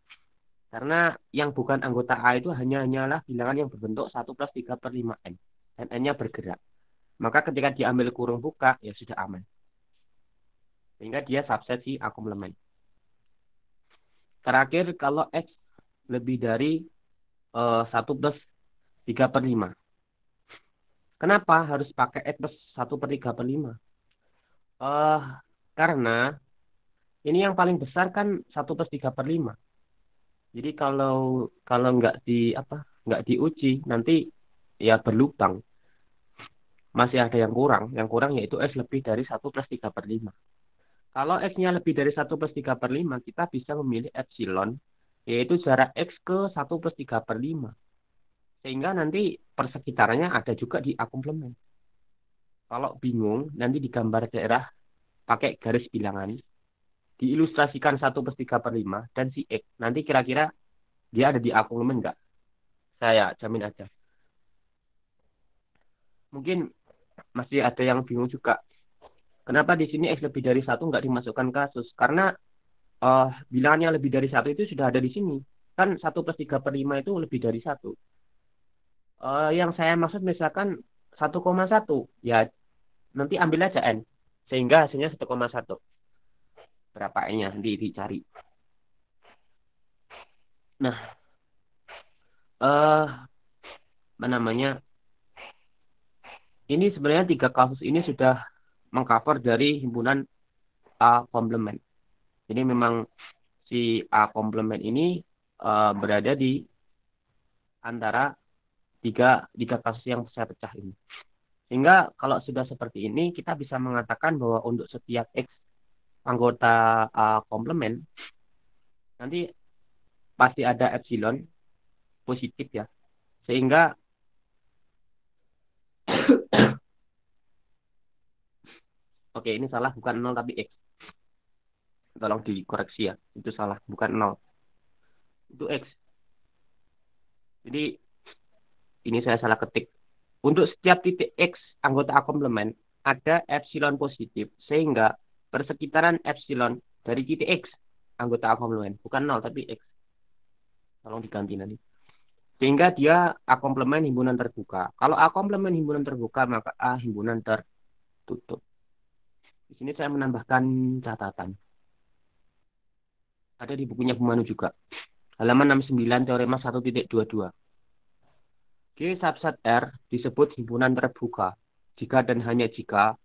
Karena yang bukan anggota A itu hanyalah bilangan yang berbentuk 1 plus 3/5n. Dan N-nya bergerak. Maka ketika diambil kurung buka, ya sudah aman. Sehingga dia subset si A komplement. Terakhir, kalau X lebih dari 1 plus 3/5. Kenapa harus pakai X plus 1/3/5? Eh, karena ini yang paling besar kan 1 plus 3/5. Jadi kalau kalau nggak diuji nanti ya berlubang. Masih ada yang kurang. Yang kurang yaitu X lebih dari 1 plus 3/5. Kalau X-nya lebih dari 1 plus 3/5, kita bisa memilih epsilon, yaitu jarak X ke 1 plus 3/5. Sehingga nanti persekitarannya ada juga di A komplement. Kalau bingung, nanti digambar daerah pakai garis bilangan. Diilustrasikan 1 plus 3/5 dan si X. Nanti kira-kira dia ada di A komplement nggak? Saya jamin aja. Mungkin masih ada yang bingung juga. Kenapa di sini X lebih dari 1 nggak dimasukkan kasus? Karena bilangannya lebih dari 1 itu sudah ada di sini. Kan 1 plus 3/5 itu lebih dari 1. Yang saya maksud misalkan 1,1. Ya, nanti ambil aja N. Sehingga hasilnya 1,1. Berapa N-nya nanti dicari. Nah, apa namanya? Ini sebenarnya 3 kasus ini sudah mengcover dari himpunan A komplement. Jadi memang si A komplement ini berada di antara tiga kasus yang saya pecah ini. Sehingga kalau sudah seperti ini, kita bisa mengatakan bahwa untuk setiap X anggota A komplement, nanti pasti ada epsilon positif ya. Sehingga oke, ini salah, bukan 0 tapi X. Tolong dikoreksi ya, itu salah, bukan 0. Itu X. Jadi ini saya salah ketik. Untuk setiap titik X anggota A komplement ada epsilon positif, sehingga persekitaran epsilon dari titik X anggota A komplement, bukan 0 tapi X. Tolong diganti nanti. Sehingga dia A komplement himpunan terbuka. Kalau A komplement himpunan terbuka, maka A himpunan tertutup. Di sini saya menambahkan catatan. Ada di bukunya Bumanu juga. Halaman 69 teorema 1.22. G subset R disebut himpunan terbuka jika dan hanya jika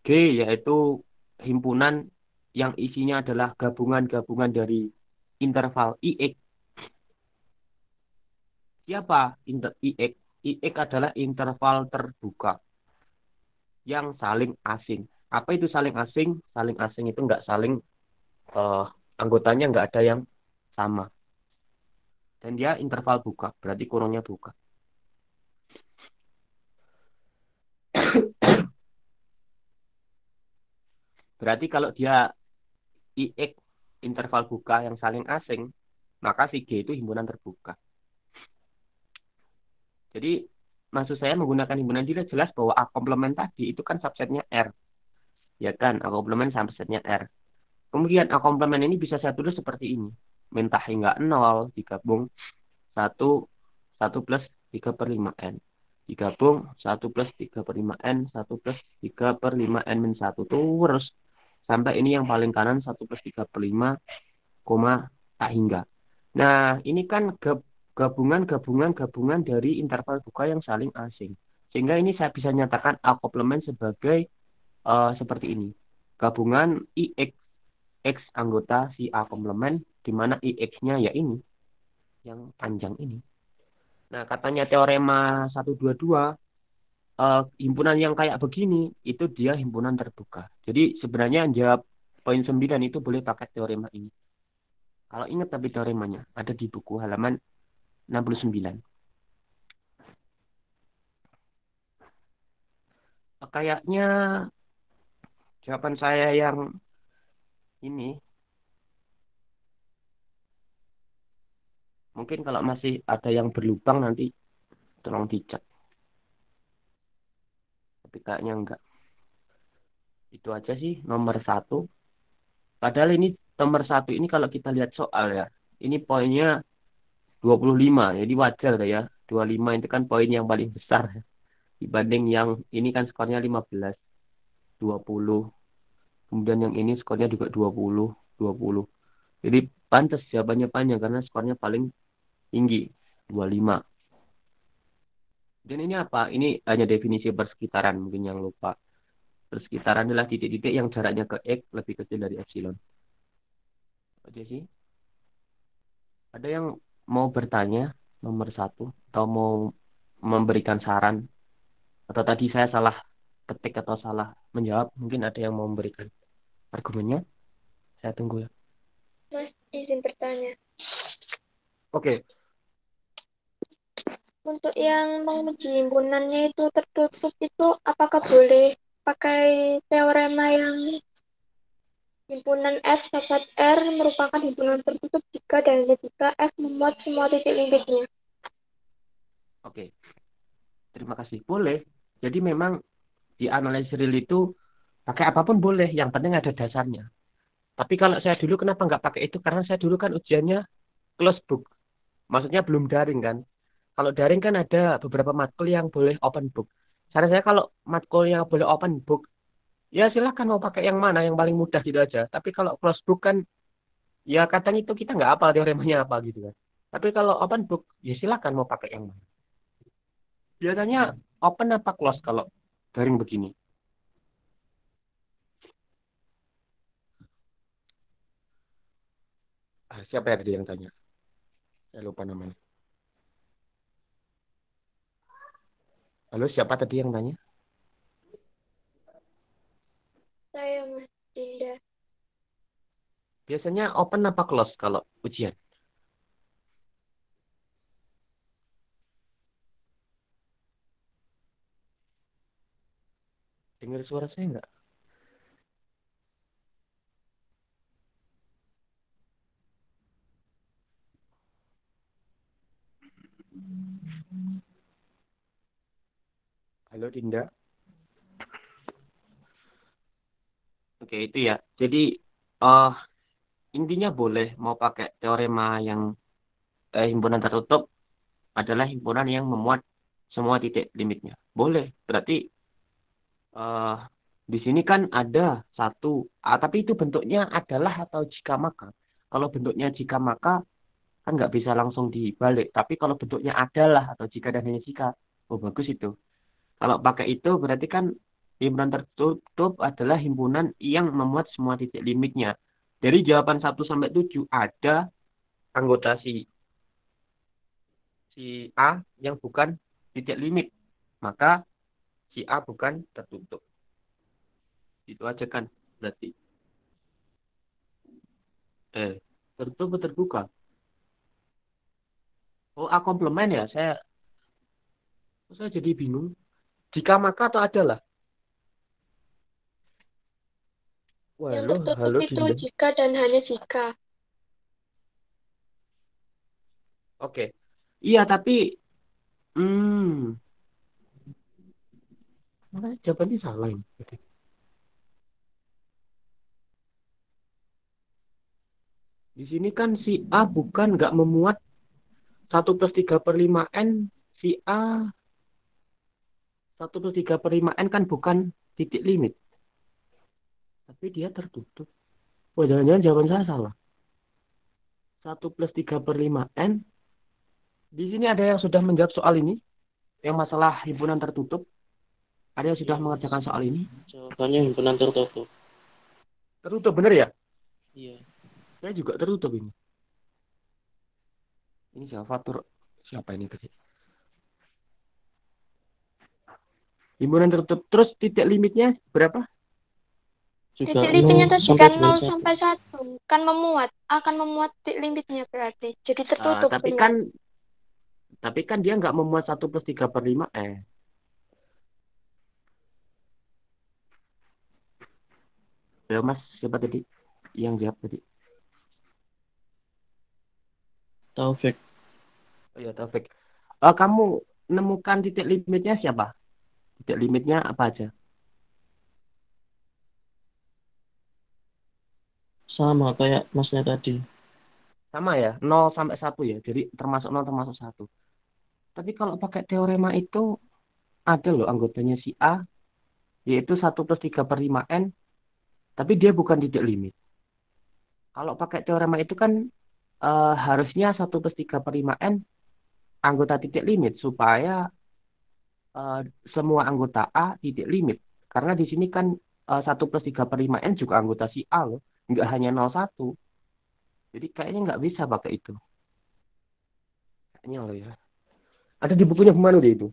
G yaitu himpunan yang isinya adalah gabungan-gabungan dari interval IX. Siapa IX? IX adalah interval terbuka yang saling asing. Apa itu saling asing? Saling asing itu nggak saling anggotanya nggak ada yang sama. Dan dia interval buka, berarti kurungnya buka. Berarti kalau dia IX interval buka yang saling asing, maka si G itu himpunan terbuka. Jadi maksud saya menggunakan himpunan jelas bahwa A komplement tadi itu kan subsetnya R. Ya kan, A komplement subsetnya R. Kemudian A komplement ini bisa saya tulis seperti ini. Mentah hingga 0 digabung 1 plus 3/5N. Digabung 1 plus 3/5N, 1 plus 3/5N min 1. Terus sampai ini yang paling kanan 1 plus 3/5, tak hingga. Nah, ini kan gabungan dari interval buka yang saling asing. Sehingga ini saya bisa nyatakan A komplement sebagai seperti ini. Gabungan IX X anggota si A komplement, di mana IX-nya ya ini, yang panjang ini. Nah, katanya teorema 122, himpunan yang kayak begini, itu dia himpunan terbuka. Jadi sebenarnya jawab poin 9 itu boleh pakai teorema ini. Kalau ingat tapi teoremanya, ada di buku halaman 69. Kayaknya jawaban saya yang ini, mungkin kalau masih ada yang berlubang nanti tolong dicat. Tapi kayaknya enggak. Itu aja sih nomor satu. Padahal ini nomor satu ini kalau kita lihat soal ya, ini poinnya 25. Jadi wajar lah ya. 25 itu kan poin yang paling besar ya. Dibanding yang ini kan skornya 15, 20. Kemudian yang ini skornya juga 20, 20. Jadi pantas jawabannya panjang karena skornya paling tinggi, 25. Dan ini apa? Ini hanya definisi persekitaran, mungkin yang lupa. Persekitaran adalah titik-titik yang jaraknya ke X lebih kecil dari epsilon. Oke sih. Ada yang mau bertanya nomor satu atau mau memberikan saran atau tadi saya salah ketik atau salah menjawab? Mungkin ada yang mau memberikan argumennya. Saya tunggu ya. Mas, izin bertanya. Oke, Untuk yang menguji himpunannya itu tertutup itu apakah boleh pakai teorema yang himpunan F sahabat R merupakan himpunan tertutup jika dan hanya jika F memuat semua titik limitnya? oke. Terima kasih. Boleh. Jadi memang di analisis real itu pakai apapun boleh. Yang penting ada dasarnya. Tapi kalau saya dulu kenapa nggak pakai itu? Karena saya dulu kan ujiannya close book. Maksudnya belum daring kan. Kalau daring kan ada beberapa matkul yang boleh open book. Saran saya kalau matkul yang boleh open book, ya silakan mau pakai yang mana, yang paling mudah gitu aja. Tapi kalau close book kan, ya kadang itu kita nggak hafal teoremanya apa gitu kan. Tapi kalau open book, ya silakan mau pakai yang mana. Biasanya open apa close kalau daring begini? Siapa ya tadi yang tanya? Saya lupa namanya. Halo, siapa tadi yang tanya? Saya Mas Dinda. Biasanya open apa close kalau ujian? Dengar suara saya nggak? Halo, Dinda. Oke, itu ya. Jadi, eh intinya boleh mau pakai teorema yang himpunan tertutup adalah himpunan yang memuat semua titik limitnya. Boleh. Berarti eh di sini kan ada satu, tapi itu bentuknya adalah atau jika maka. Kalau bentuknya jika maka kan nggak bisa langsung dibalik. Tapi kalau bentuknya adalah atau jika dan hanya jika, oh bagus itu. Kalau pakai itu berarti kan himpunan tertutup adalah himpunan yang memuat semua titik limitnya. Dari jawaban 1 sampai 7 ada anggota si A yang bukan titik limit. Maka si A bukan tertutup. Itu aja kan berarti. Tertutup atau terbuka? Oh, A komplement ya. Saya jadi bingung. Jika maka atau adalah? Wah, Yang halo, tertutup halo itu Dinda. jika dan hanya jika. Oke. Iya, tapi makanya jawabannya salah ini. Di sini kan si A bukan nggak memuat 1+3/5N. Si A 1+3/5N kan bukan titik limit. Tapi dia tertutup. Wah, jangan-jangan jawaban saya salah. 1+3/5N. Di sini ada yang sudah menjawab soal ini. Yang masalah himpunan tertutup, ada yang sudah Iya, Mas. mengerjakan soal ini? Jawabannya himpunan tertutup. Tertutup, bener ya? Iya. Saya juga tertutup ini. Ini siapa tur? Siapa ini tadi? Himpunan tertutup. Terus titik limitnya berapa? Juga Titik 0 limitnya tadi sampai kan dengan 0 1. sampai 1. Kan memuat. Akan memuat titik limitnya berarti. Jadi Eh, tertutup tapi benar. kan tapi kan dia nggak memuat 1 + 3/5. Ya Mas, siapa tadi yang jawab tadi? Taufik. Oh ya, Taufik. Kamu nemukan titik limitnya siapa? Titik limitnya apa aja? Sama kayak masnya tadi. Sama ya, 0 sampai 1 ya. Jadi termasuk 0 termasuk 1. Tapi kalau pakai teorema itu ada loh anggotanya si A, yaitu 1 + 3/5N, tapi dia bukan titik limit. Kalau pakai teorema itu kan harusnya 1 + 3/5N anggota titik limit supaya eh, semua anggota A titik limit. Karena di sini kan 1 + 3/5N juga anggota si A loh. Nggak hanya 0, 1. Jadi kayaknya nggak bisa pakai itu. Kayaknya loh ya. Ada di bukunya Humano deh itu.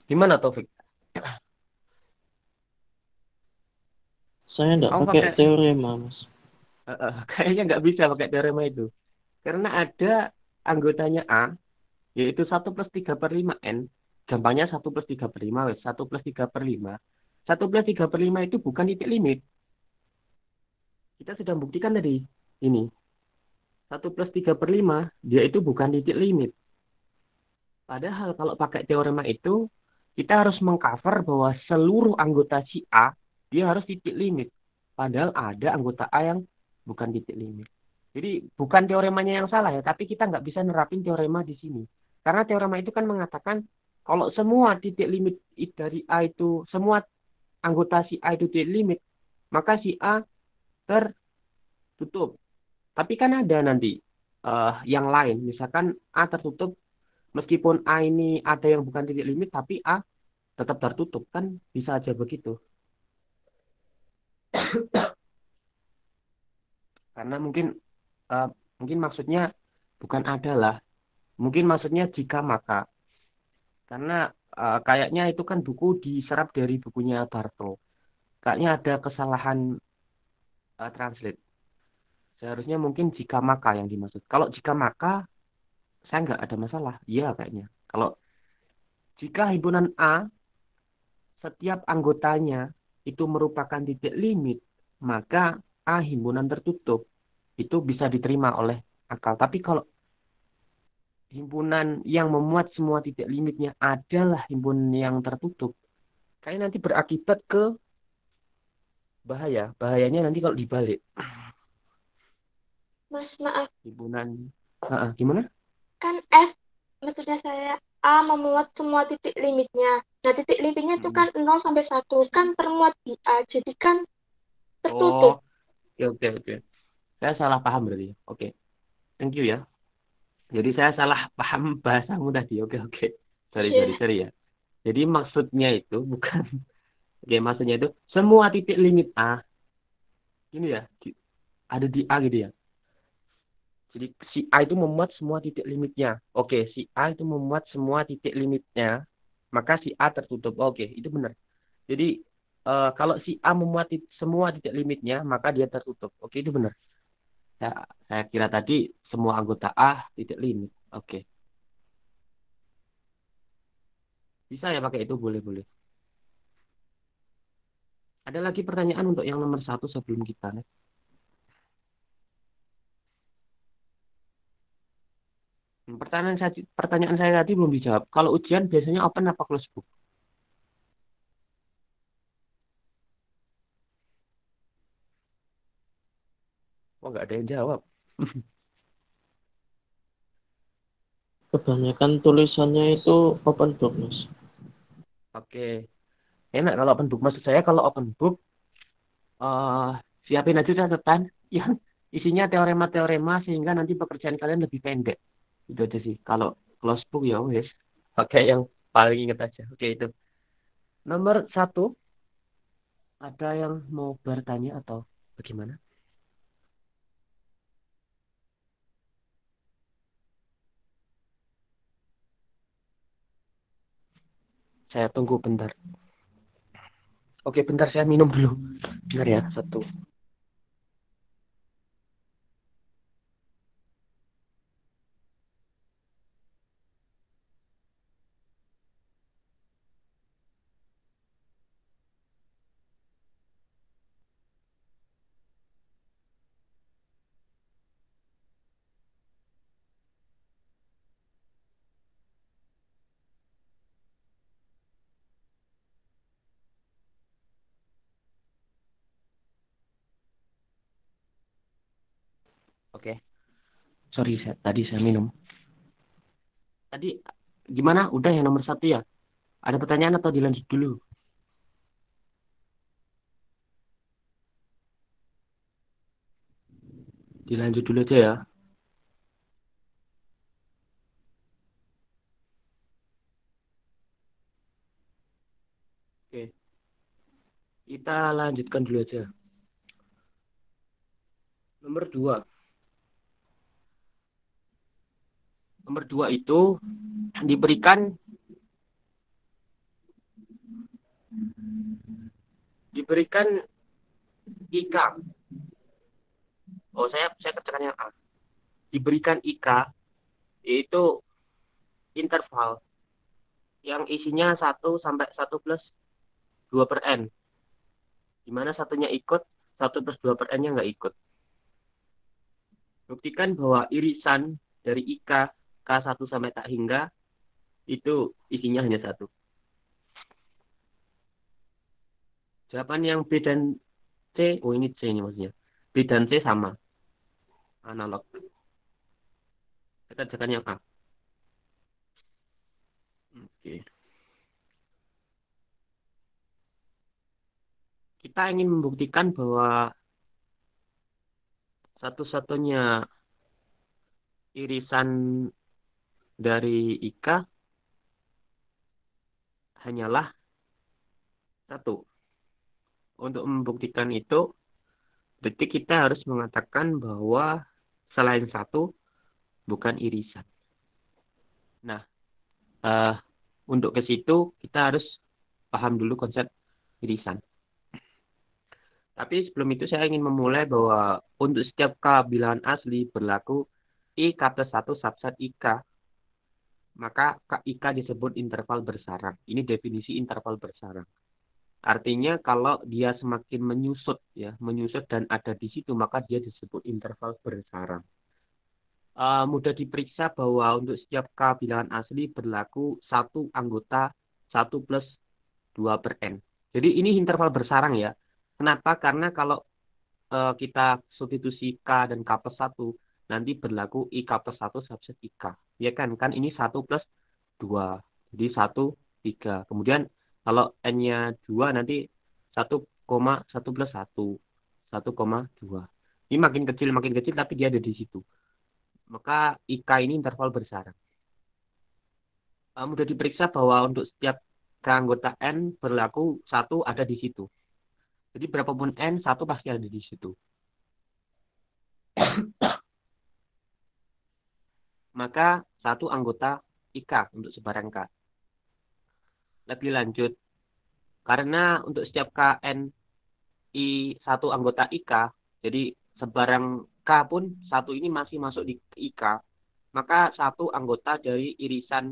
Gimana Taufik? Saya enggak Kamu pakai pakai teorema, Mas. kayaknya nggak bisa pakai teorema itu. Karena ada anggotanya A, yaitu 1 + 3/5N. Gampangnya 1 + 3/5, wes. 1 + 3/5. 1 + 3/5 itu bukan titik limit. Kita sudah buktikan tadi. Ini. 1 + 3/5, dia itu bukan titik limit. Padahal kalau pakai teorema itu, kita harus mengcover bahwa seluruh anggota si A, dia harus titik limit. Padahal ada anggota A yang bukan titik limit. Jadi bukan teoremanya yang salah ya, tapi kita nggak bisa nerapin teorema di sini. Karena teorema itu kan mengatakan kalau semua titik limit dari A itu, semua anggota si A itu titik limit, maka si A tertutup. Tapi kan ada nanti yang lain, misalkan A tertutup, meskipun A ini ada yang bukan titik limit, tapi A tetap tertutup. Kan bisa aja begitu. Karena eh, mungkin maksudnya bukan adalah, mungkin maksudnya jika maka. Karena kayaknya itu kan buku diserap dari bukunya Barto. Kayaknya ada kesalahan translate. Seharusnya mungkin jika maka yang dimaksud. Kalau jika maka, saya nggak ada masalah. Iya kayaknya. Kalau jika himpunan A, setiap anggotanya itu merupakan titik limit, maka A himpunan tertutup. Itu bisa diterima oleh akal. Tapi kalau himpunan yang memuat semua titik limitnya adalah himpunan yang tertutup, kayaknya nanti berakibat ke bahaya. Bahayanya nanti kalau dibalik. Mas, maaf. Himpunan. Gimana? Kan F, maksudnya saya A memuat semua titik limitnya. Nah, titik limitnya itu Mm-mm. kan 0 sampai 1. Kan termuat di A. Jadi kan tertutup. Oh, oke, oke, oke. Saya salah paham berarti. Oke, thank you ya. Jadi saya salah paham bahasamu tadi. Oke, oke. Sorry, sorry, Iya. sorry ya. Jadi maksudnya itu bukan, oke, maksudnya itu semua titik limit A, ini ya, ada di A gitu ya. Jadi si A itu memuat semua titik limitnya. Oke, si A itu memuat semua titik limitnya, maka si A tertutup. Oke, itu benar. Jadi kalau si A memuat semua titik limitnya, maka dia tertutup. Oke, itu benar. Saya, saya kira tadi semua anggota A titik limit. Oke, bisa ya pakai itu, boleh-boleh. Ada lagi pertanyaan untuk yang nomor 1 sebelum kita next? Pertanyaan saya tadi belum dijawab. Kalau ujian biasanya open apa close book? Oh, nggak ada yang jawab. Kebanyakan tulisannya itu open book, Mas. Oke, enak kalau open book. Maksud saya kalau open book, eh siapin aja catatan yang isinya teorema-teorema sehingga nanti pekerjaan kalian lebih pendek. Itu aja sih. Kalau close book ya wes pakai yang paling inget aja. Oke itu. Nomor 1, ada yang mau bertanya atau bagaimana? Saya tunggu bentar. Oke, bentar saya minum dulu. Bentar ya, 1. Oke. Sorry, tadi saya minum. Tadi gimana? Udah yang nomor 1 ya? Ada pertanyaan atau dilanjut dulu? Dilanjut dulu aja ya. Oke. Kita lanjutkan dulu aja. Nomor 2. Nomor 2 itu diberikan IK. Oh, saya kerjakan yang A. Diberikan IK yaitu interval yang isinya 1 sampai 1 plus 2 per N. Di mana satunya ikut, 1 plus 2 per N-nya nggak ikut. Buktikan bahwa irisan dari IK K1 sampai tak hingga itu isinya hanya 1. Jawaban yang B dan C, oh ini C ini maksudnya. B dan C sama. Analog. Kita kerjakan yang A. Oke. Kita ingin membuktikan bahwa satu-satunya irisan dari IK hanyalah 1. Untuk membuktikan itu, berarti kita harus mengatakan bahwa selain 1 bukan irisan. Nah, untuk ke situ kita harus paham dulu konsep irisan. Tapi sebelum itu saya ingin memulai bahwa untuk setiap K bilangan asli berlaku I K plus 1 subset IK. Maka IK disebut interval bersarang. Ini definisi interval bersarang. Artinya kalau dia semakin menyusut dan ada di situ, maka dia disebut interval bersarang. Mudah diperiksa bahwa untuk setiap K bilangan asli berlaku satu anggota 1 plus 2 per N. Jadi ini interval bersarang ya. Kenapa? Karena kalau kita substitusi K dan K plus 1, nanti berlaku I K plus 1 subset IK. Ya kan? Kan ini 1 plus 2. Jadi 1, 3. Kemudian kalau N-nya 2 nanti 1,1 plus 1. 1,2. Ini makin kecil tapi dia ada di situ. Maka IK ini interval bersarang. Mudah diperiksa bahwa untuk setiap anggota N berlaku 1 ada di situ. Jadi berapapun N, 1 pasti ada di situ. Maka 1 anggota IK untuk sebarang K. Lebih lanjut, karena untuk setiap KN I1 anggota IK, jadi sebarang K pun 1 ini masih masuk di IK, maka 1 anggota dari irisan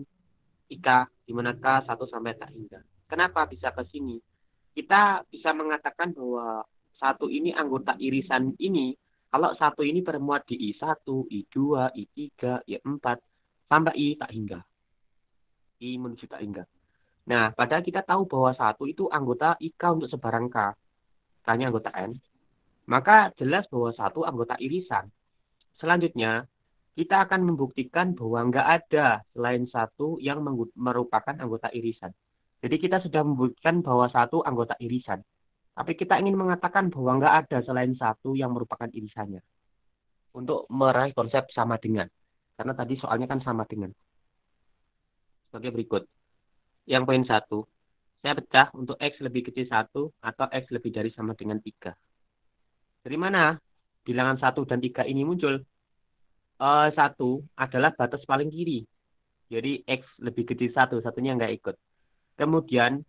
IK, di mana K 1 sampai tak hingga. Kenapa bisa ke sini? Kita bisa mengatakan bahwa 1 ini anggota irisan ini, kalau 1 ini bermuat di I1, I2, I3, I4, sampai I tak hingga. I menuju tak hingga. Nah, padahal kita tahu bahwa 1 itu anggota IK untuk sebarang K. K-nya anggota N. Maka jelas bahwa 1 anggota irisan. Selanjutnya, kita akan membuktikan bahwa nggak ada selain 1 yang merupakan anggota irisan. Jadi kita sudah membuktikan bahwa 1 anggota irisan. Tapi kita ingin mengatakan bahwa nggak ada selain 1 yang merupakan irisannya. untuk meraih konsep sama dengan. Karena tadi soalnya kan sama dengan. Sebagai berikut. Yang poin 1, saya pecah untuk X lebih kecil 1 atau X lebih dari sama dengan 3. Dari mana bilangan 1 dan 3 ini muncul? 1 adalah batas paling kiri. Jadi X lebih kecil 1, satunya nggak ikut. Kemudian,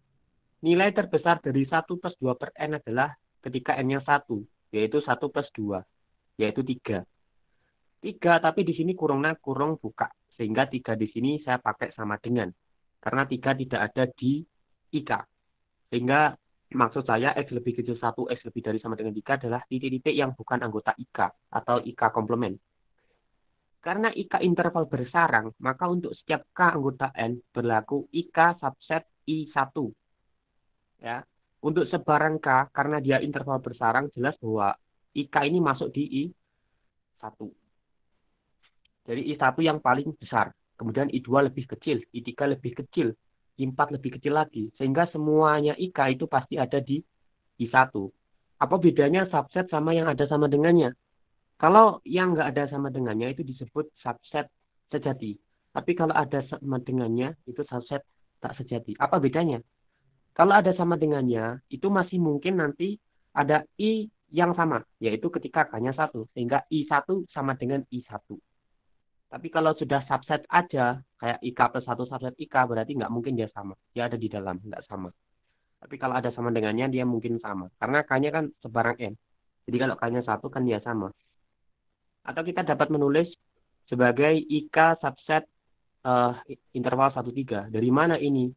nilai terbesar dari 1 plus 2 per N adalah ketika N-nya 1, yaitu 1 plus 2, yaitu 3. 3, tapi di sini kurung buka. Sehingga 3 di sini saya pakai sama dengan. Karena 3 tidak ada di IK. Sehingga maksud saya X lebih kecil 1, X lebih dari sama dengan 3 adalah titik-titik yang bukan anggota IK atau IK komplement. Karena IK interval bersarang, maka untuk setiap K anggota N berlaku IK subset I1. Ya. Untuk sebaran K, karena dia interval bersarang, jelas bahwa IK ini masuk di I1. Jadi I1 yang paling besar. Kemudian I2 lebih kecil, I3 lebih kecil, I4 lebih kecil lagi. Sehingga semuanya IK itu pasti ada di I1. Apa bedanya subset sama yang ada sama dengannya? Kalau yang nggak ada sama dengannya itu disebut subset sejati. Tapi kalau ada sama dengannya itu subset tak sejati. Apa bedanya? Kalau ada sama dengannya itu masih mungkin nanti ada I yang sama. Yaitu ketika K-nya 1. Sehingga I1 sama dengan I1. Tapi kalau sudah subset aja, kayak IK plus 1 subset IK, berarti nggak mungkin dia sama. Dia ada di dalam, nggak sama. Tapi kalau ada sama dengannya, dia mungkin sama. Karena K-nya kan sebarang N. Jadi kalau K-nya 1 kan dia sama. Atau kita dapat menulis sebagai IK subset interval 1,3. Dari mana ini?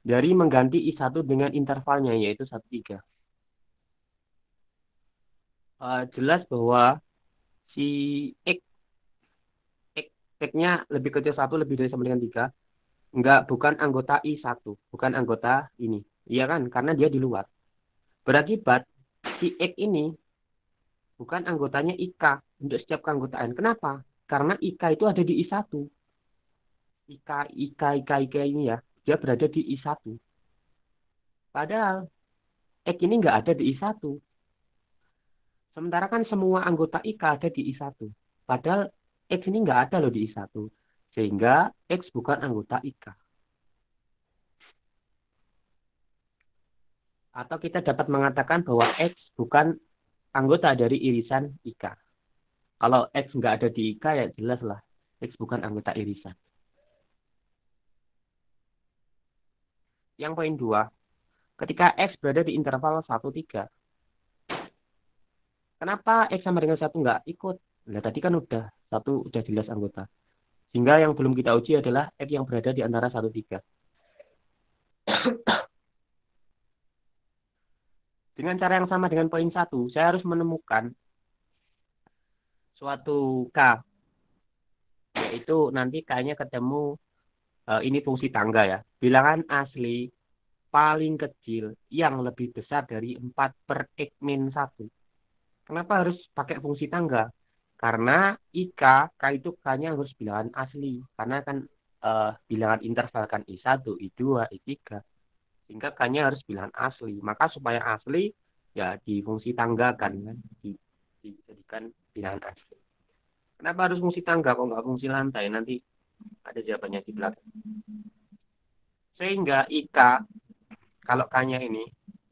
Dari mengganti I1 dengan intervalnya, yaitu 1,3. Jelas bahwa si X, X-nya lebih kecil 1, lebih dari sama dengan 3. Bukan anggota I1. Bukan anggota ini. Iya kan? Karena dia di luar. Berakibat, si X ini bukan anggotanya IK untuk setiap keanggotaan. Kenapa? Karena IK itu ada di I1. IK ini ya, dia berada di I1. Padahal X ini nggak ada di I1. Sementara kan semua anggota IK ada di I1. Padahal X ini nggak ada loh di I1. Sehingga X bukan anggota IK. Atau kita dapat mengatakan bahwa X bukan anggota dari irisan IK. Kalau X nggak ada di IK ya jelas lah. X bukan anggota irisan. Yang poin 2. Ketika X berada di interval 1,3. Kenapa X sama dengan 1 nggak ikut? Nah tadi kan udah. 1 udah jelas anggota. Sehingga yang belum kita uji adalah X yang berada di antara 1,3. Dengan cara yang sama dengan poin 1, saya harus menemukan suatu K. Yaitu nanti K-nya ketemu, ini fungsi tangga ya. Bilangan asli paling kecil yang lebih besar dari 4 per X min 1. Kenapa harus pakai fungsi tangga? Karena K itu K-nya harus bilangan asli. Karena kan bilangan interval kan I1, I2, I3. Sehingga K-nya harus bilangan asli. Maka supaya asli, ya difungsi tanggakan. Kan? Dijadikan bilangan asli. Kenapa harus fungsi tangga? Kok nggak fungsi lantai? Nanti ada jawabannya di belakang. Sehingga IK, kalau K-nya ini,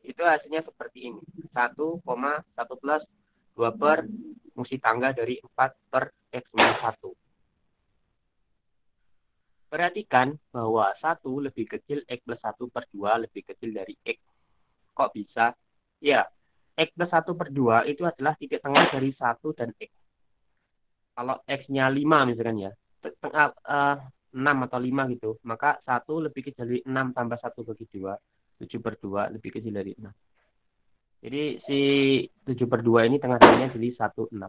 itu hasilnya seperti ini. 1,1 plus 2 per fungsi tangga dari 4 per X min 1. Perhatikan bahwa 1 lebih kecil X plus 1 per 2 lebih kecil dari X. Kok bisa? Ya, X plus 1 per 2 itu adalah titik tengah dari 1 dan X. Kalau X-nya 5 misalkan ya, 6 atau 5 gitu, maka 1 lebih kecil dari 6 tambah 1 bagi 2, 7 per 2 lebih kecil dari 6. Jadi si 7 per 2 ini tengah-tengahnya jadi 1, 6.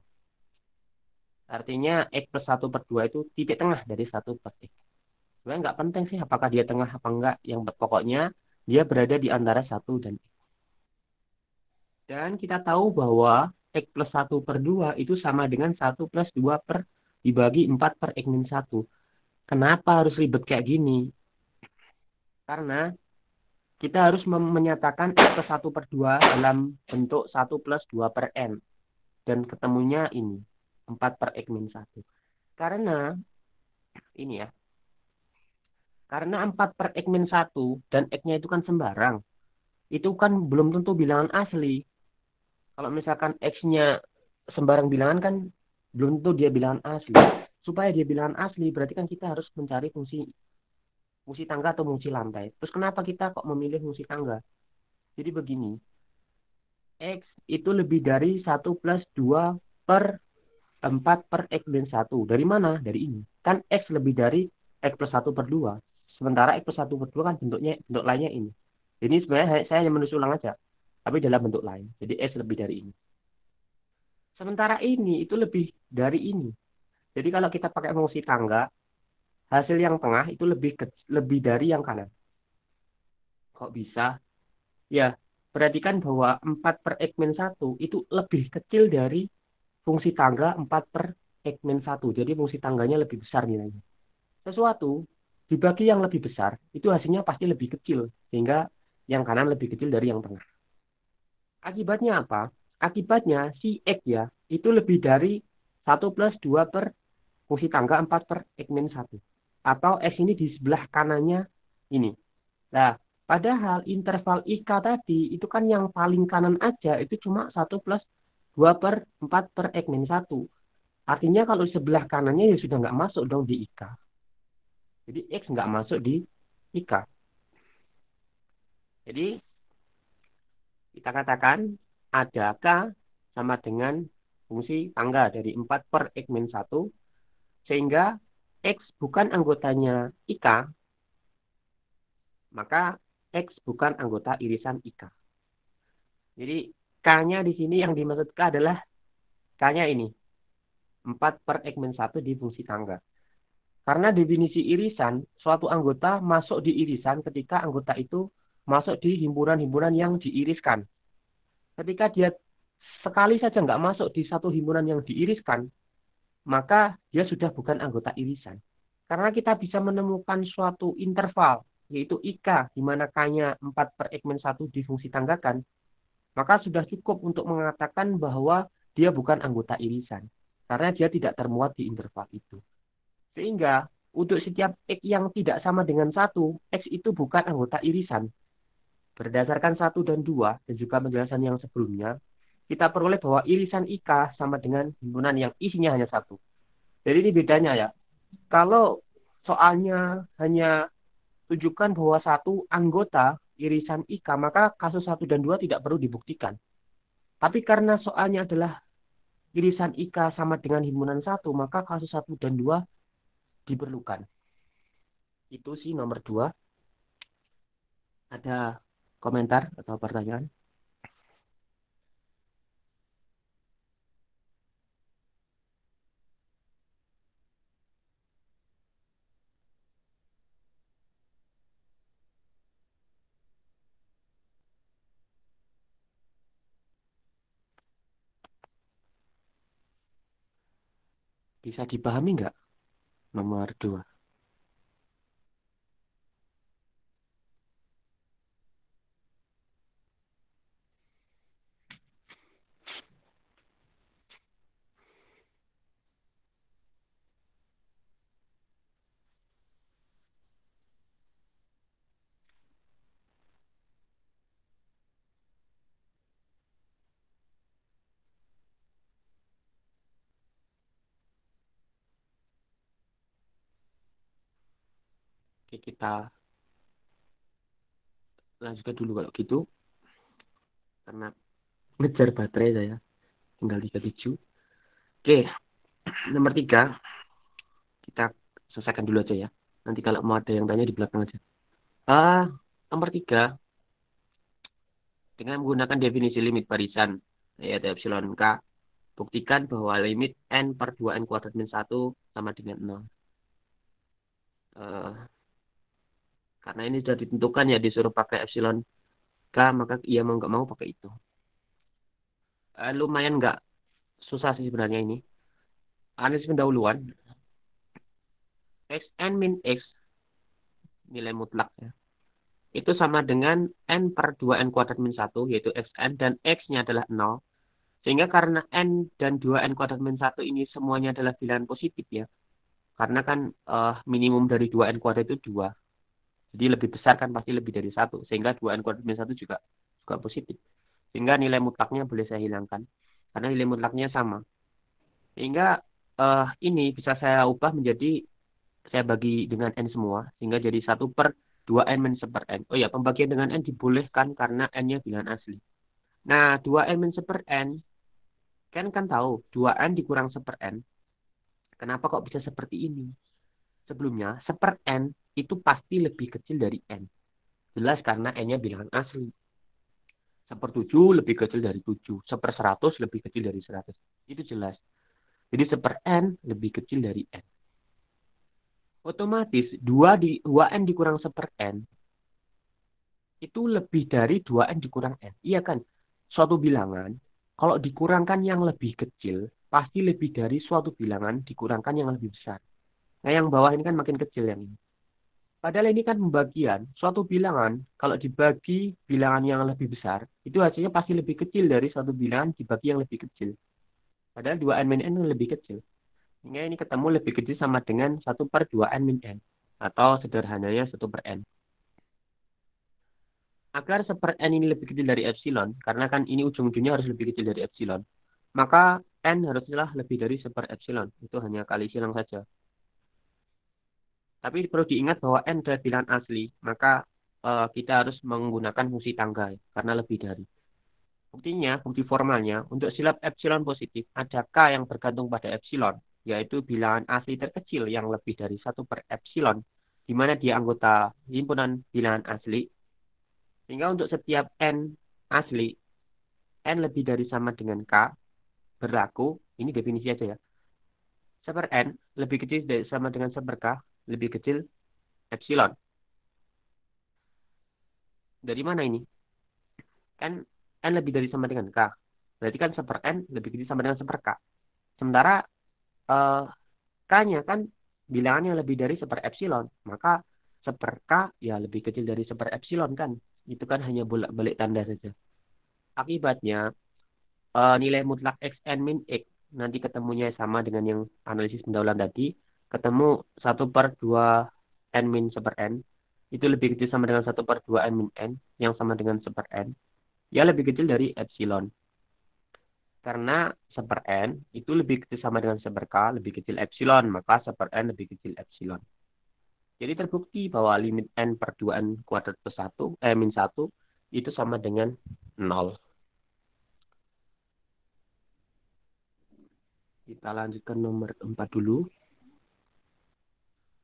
Artinya X plus 1 per 2 itu titik tengah dari 1 per X. Sebenarnya nggak penting sih apakah dia tengah apa enggak. Yang pokoknya dia berada di antara 1 dan X. Dan kita tahu bahwa X plus 1 per 2 itu sama dengan 1 plus 2 per dibagi 4 per X min 1. Kenapa harus ribet kayak gini? Karena kita harus menyatakan X plus 1 per 2 dalam bentuk 1 plus 2 per N. Dan ketemunya ini. 4 per X min 1. Karena ini ya, karena 4 per X min 1 dan X-nya itu kan sembarang. Itu kan belum tentu bilangan asli. Kalau misalkan X-nya sembarang bilangan kan belum tentu dia bilangan asli. Supaya dia bilangan asli berarti kan kita harus mencari fungsi tangga atau fungsi lantai. Terus kenapa kita kok memilih fungsi tangga? Jadi begini, X itu lebih dari 1 plus 2 per 4 per X min 1. Dari mana? Dari ini. Kan X lebih dari X plus 1 per 2. Sementara X plus 1 per 2 kan bentuk lainnya ini. Ini sebenarnya saya hanya menulis ulang aja. Tapi dalam bentuk lain. Jadi X lebih dari ini. Sementara ini itu lebih dari ini. Jadi kalau kita pakai fungsi tangga, hasil yang tengah itu lebih dari yang kanan. Kok bisa? Ya, perhatikan bahwa 4 per X min 1 itu lebih kecil dari fungsi tangga 4 per X min 1. Jadi fungsi tangganya lebih besar nilainya. Sesuatu dibagi yang lebih besar, itu hasilnya pasti lebih kecil. Sehingga yang kanan lebih kecil dari yang tengah. Akibatnya apa? Akibatnya si X ya, itu lebih dari 1 plus 2 per fungsi tangga 4 per X min 1. Atau X ini di sebelah kanannya ini. Nah, padahal interval IK tadi itu kan yang paling kanan aja itu cuma 1 plus 2 per 4 per X min 1. Artinya kalau sebelah kanannya ya sudah nggak masuk dong di IK. Jadi X nggak masuk di IK. Jadi kita katakan ada K sama dengan fungsi tangga dari 4 per X min 1. Sehingga X bukan anggotanya IK. Maka X bukan anggota irisan IK. Jadi K-nya di sini yang dimaksud K adalah K-nya ini. 4 per X min 1 di fungsi tangga. Karena definisi irisan, suatu anggota masuk di irisan ketika anggota itu masuk di himpunan-himpunan yang diiriskan. Ketika dia sekali saja nggak masuk di satu himpunan yang diiriskan, maka dia sudah bukan anggota irisan. Karena kita bisa menemukan suatu interval, yaitu IK, di mana K-nya 4 per X min 1 difungsi tanggakan, maka sudah cukup untuk mengatakan bahwa dia bukan anggota irisan. Karena dia tidak termuat di interval itu. Sehingga, untuk setiap X yang tidak sama dengan 1, X itu bukan anggota irisan. Berdasarkan 1 dan 2, dan juga penjelasan yang sebelumnya, kita peroleh bahwa irisan IK sama dengan himpunan yang isinya hanya 1. Jadi ini bedanya ya. Kalau soalnya hanya tunjukkan bahwa satu anggota irisan IK, maka kasus 1 dan 2 tidak perlu dibuktikan. Tapi karena soalnya adalah irisan IK sama dengan himpunan 1, maka kasus 1 dan 2 diperlukan. Itu sih nomor 2. Ada komentar atau pertanyaan? Bisa dipahami nggak? Nomor 2. Oke, kita lanjutkan dulu kalau gitu. Karena ngejar baterai saya. Tinggal 37. Oke, nomor 3. Kita selesaikan dulu aja ya. Nanti kalau mau ada yang tanya di belakang aja. Nomor 3. Dengan menggunakan definisi limit barisan, yaitu epsilon K, buktikan bahwa limit N per 2N kuadrat min 1 sama dengan 0. Karena ini sudah ditentukan ya, disuruh pakai epsilon K, maka ia mau nggak mau pakai itu. Lumayan nggak susah sih sebenarnya ini. Analisis pendahuluan. Xn min X, nilai mutlak ya, itu sama dengan N per 2N kuadrat min 1, yaitu Xn, dan X-nya adalah 0. Sehingga karena n dan 2n kuadrat min 1 ini semuanya adalah bilangan positif ya. Karena kan minimum dari 2n kuadrat itu 2. Jadi lebih besar kan pasti lebih dari 1. Sehingga 2n kuadrat min 1 juga positif. Sehingga nilai mutlaknya boleh saya hilangkan. Karena nilai mutlaknya sama. Sehingga ini bisa saya ubah menjadi, saya bagi dengan n semua. Sehingga jadi 1/2n min 1/n. Oh ya, pembagian dengan n dibolehkan karena n-nya bilangan asli. Nah, 2n min 1/n. Kan tahu, 2n dikurang 1/n. Kenapa kok bisa seperti ini? Sebelumnya, 1/n itu pasti lebih kecil dari n. Jelas karena n-nya bilangan asli. 1/7 lebih kecil dari 7. 1/100 lebih kecil dari 100. Itu jelas. Jadi 1/n lebih kecil dari n. Otomatis 2n dikurang 1/n itu lebih dari 2n dikurang n. Iya kan? Suatu bilangan, kalau dikurangkan yang lebih kecil, pasti lebih dari suatu bilangan dikurangkan yang lebih besar. Nah, yang bawah ini kan makin kecil yang ini. Padahal ini kan pembagian. Suatu bilangan, kalau dibagi bilangan yang lebih besar, itu hasilnya pasti lebih kecil dari suatu bilangan dibagi yang lebih kecil. Padahal 2n min n lebih kecil. Sehingga ini ketemu lebih kecil sama dengan 1/2n min n. Atau sederhananya 1/n. Agar 1/n ini lebih kecil dari epsilon, karena kan ini ujung-ujungnya harus lebih kecil dari epsilon, maka n haruslah lebih dari 1/epsilon. Itu hanya kali silang saja. Tapi perlu diingat bahwa n adalah bilangan asli, maka kita harus menggunakan fungsi tangga, karena lebih dari. Buktinya, bukti formalnya, untuk silap epsilon positif, ada k yang bergantung pada epsilon, yaitu bilangan asli terkecil yang lebih dari 1/epsilon, di mana dia anggota himpunan bilangan asli. Sehingga untuk setiap n asli, n lebih dari sama dengan k, berlaku, ini definisi aja ya, 1/n lebih kecil dari sama dengan 1/k, lebih kecil epsilon. Dari mana ini? Kan n lebih dari sama dengan k. Berarti kan 1/n lebih kecil sama dengan 1/k. Sementara k-nya kan bilangan yang lebih dari 1/epsilon. Maka 1/k ya lebih kecil dari 1/epsilon kan. Itu kan hanya bolak-balik tanda saja. Akibatnya nilai mutlak x n min x nanti ketemunya sama dengan yang analisis pendahuluan tadi. Ketemu 1/2n min 1/n. Itu lebih kecil sama dengan 1/2n min n. Yang sama dengan 1/n. Ya lebih kecil dari epsilon. Karena 1/n itu lebih kecil sama dengan 1/k, lebih kecil epsilon. Maka 1/n lebih kecil epsilon. Jadi terbukti bahwa limit n per 2n kuadrat plus 1, min 1 itu sama dengan 0. Kita lanjutkan nomor 4 dulu.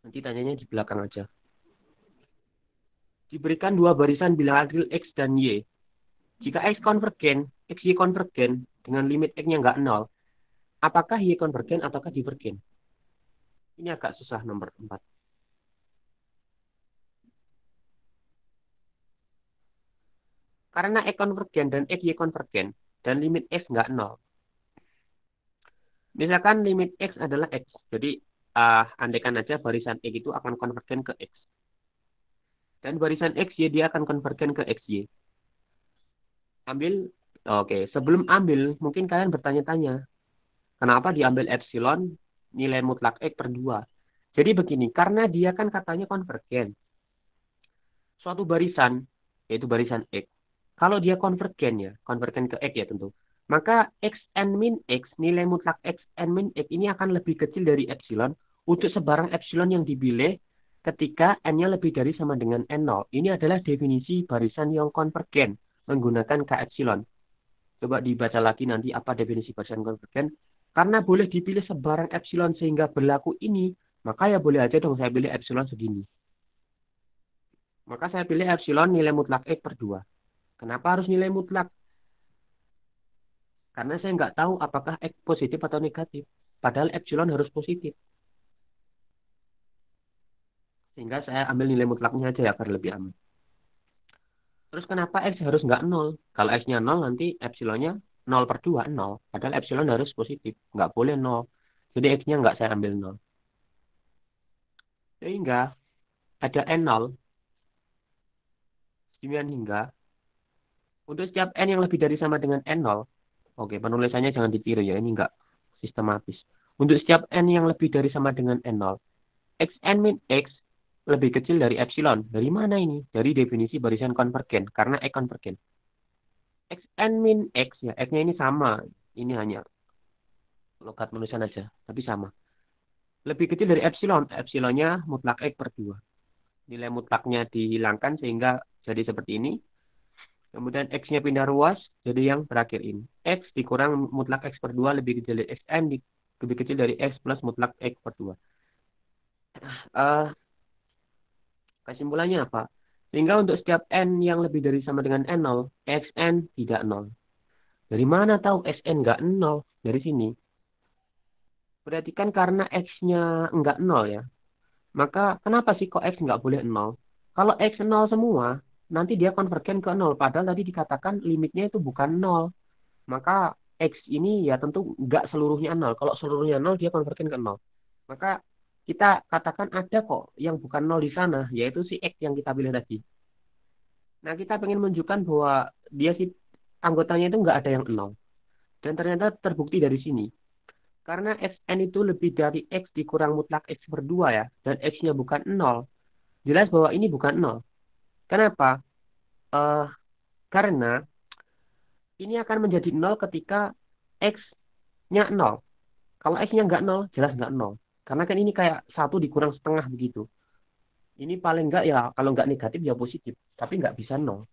Nanti tanyanya di belakang aja. Diberikan dua barisan bilangan real x dan y. Jika x konvergen, x y konvergen dengan limit x-nya nggak 0, apakah y konvergen ataukah divergen? Ini agak susah nomor 4. Karena x konvergen dan x y konvergen dan limit x nggak 0. Misalkan limit x adalah x. Jadi andaikan aja barisan x itu akan konvergen ke x. Dan barisan x y dia akan konvergen ke x y. Oke, sebelum ambil, mungkin kalian bertanya-tanya, kenapa diambil epsilon nilai mutlak x per 2? Jadi begini, karena dia kan katanya konvergen. Suatu barisan, yaitu barisan x, kalau dia konvergen ya, konvergen ke x ya tentu, maka x n min x, nilai mutlak x n min x ini akan lebih kecil dari epsilon untuk sebarang epsilon yang dipilih ketika n-nya lebih dari sama dengan n0. Ini adalah definisi barisan yang konvergen menggunakan k epsilon. Coba dibaca lagi nanti apa definisi barisan konvergen. Karena boleh dipilih sebarang epsilon sehingga berlaku ini, maka ya boleh aja dong saya pilih epsilon segini. Maka saya pilih epsilon nilai mutlak x per 2. Kenapa harus nilai mutlak? Karena saya nggak tahu apakah x positif atau negatif. Padahal epsilon harus positif. Sehingga saya ambil nilai mutlaknya aja ya agar lebih aman. Terus kenapa x harus nggak 0? Kalau x-nya 0 nanti epsilonnya 0/2, 0. Padahal epsilon harus positif. Nggak boleh 0. Jadi x-nya nggak saya ambil 0. Sehingga ada n0. Demikian hingga untuk setiap n yang lebih dari sama dengan n0, Oke, penulisannya jangan ditiru ya, ini enggak sistematis. Untuk setiap n yang lebih dari sama dengan n0, xn min x lebih kecil dari epsilon. Dari mana ini? Dari definisi barisan konvergen, karena x konvergen. Xn min x ya, x-nya ini sama. Ini hanya logat penulisan aja, tapi sama. Lebih kecil dari epsilon. Epsilonnya mutlak x per 2. Nilai mutlaknya dihilangkan sehingga jadi seperti ini. Kemudian x-nya pindah ruas, jadi yang terakhir ini. X dikurang mutlak x per 2 lebih kecil dari xn, lebih kecil dari x plus mutlak x per 2. Kesimpulannya apa? Sehingga untuk setiap n yang lebih dari sama dengan n0, xn tidak 0. Dari mana tahu xn nggak 0? Dari sini. Berarti kan karena x-nya nggak 0 ya. Maka kenapa sih kok x nggak boleh 0? Kalau x 0 semua, nanti dia konvergen ke 0. Padahal tadi dikatakan limitnya itu bukan 0. Maka x ini ya tentu nggak seluruhnya 0. Kalau seluruhnya 0, dia konvergen ke 0. Maka kita katakan ada kok yang bukan 0 di sana, yaitu si x yang kita pilih tadi. Nah, kita pengen menunjukkan bahwa dia si anggotanya itu nggak ada yang 0. Dan ternyata terbukti dari sini. Karena xn itu lebih dari x dikurang mutlak x per 2 ya. Dan x-nya bukan 0. Jelas bahwa ini bukan 0. Kenapa? Karena ini akan menjadi 0 ketika x-nya 0. Kalau x-nya nggak 0, jelas nggak 0. Karena kan ini kayak 1 dikurang setengah begitu. Ini paling nggak ya, kalau nggak negatif ya positif. Tapi nggak bisa 0.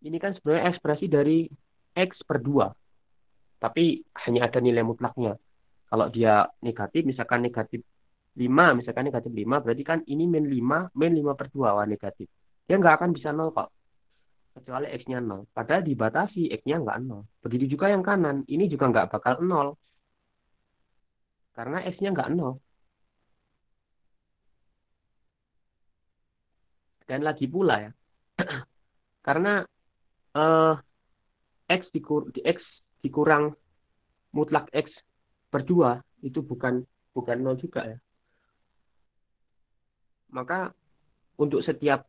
Ini kan sebenarnya ekspresi dari x per 2. Tapi hanya ada nilai mutlaknya. Kalau dia negatif, misalkan negatif 5, berarti kan ini min 5 per 2, wah negatif. Dia nggak akan bisa 0 kok. Kecuali x-nya 0. Padahal dibatasi, x-nya nggak 0. Begitu juga yang kanan, ini juga nggak bakal 0. Karena x-nya nggak 0. Dan lagi pula ya, karena eh, x dikurang mutlak x per 2, itu bukan 0 juga ya. Maka untuk setiap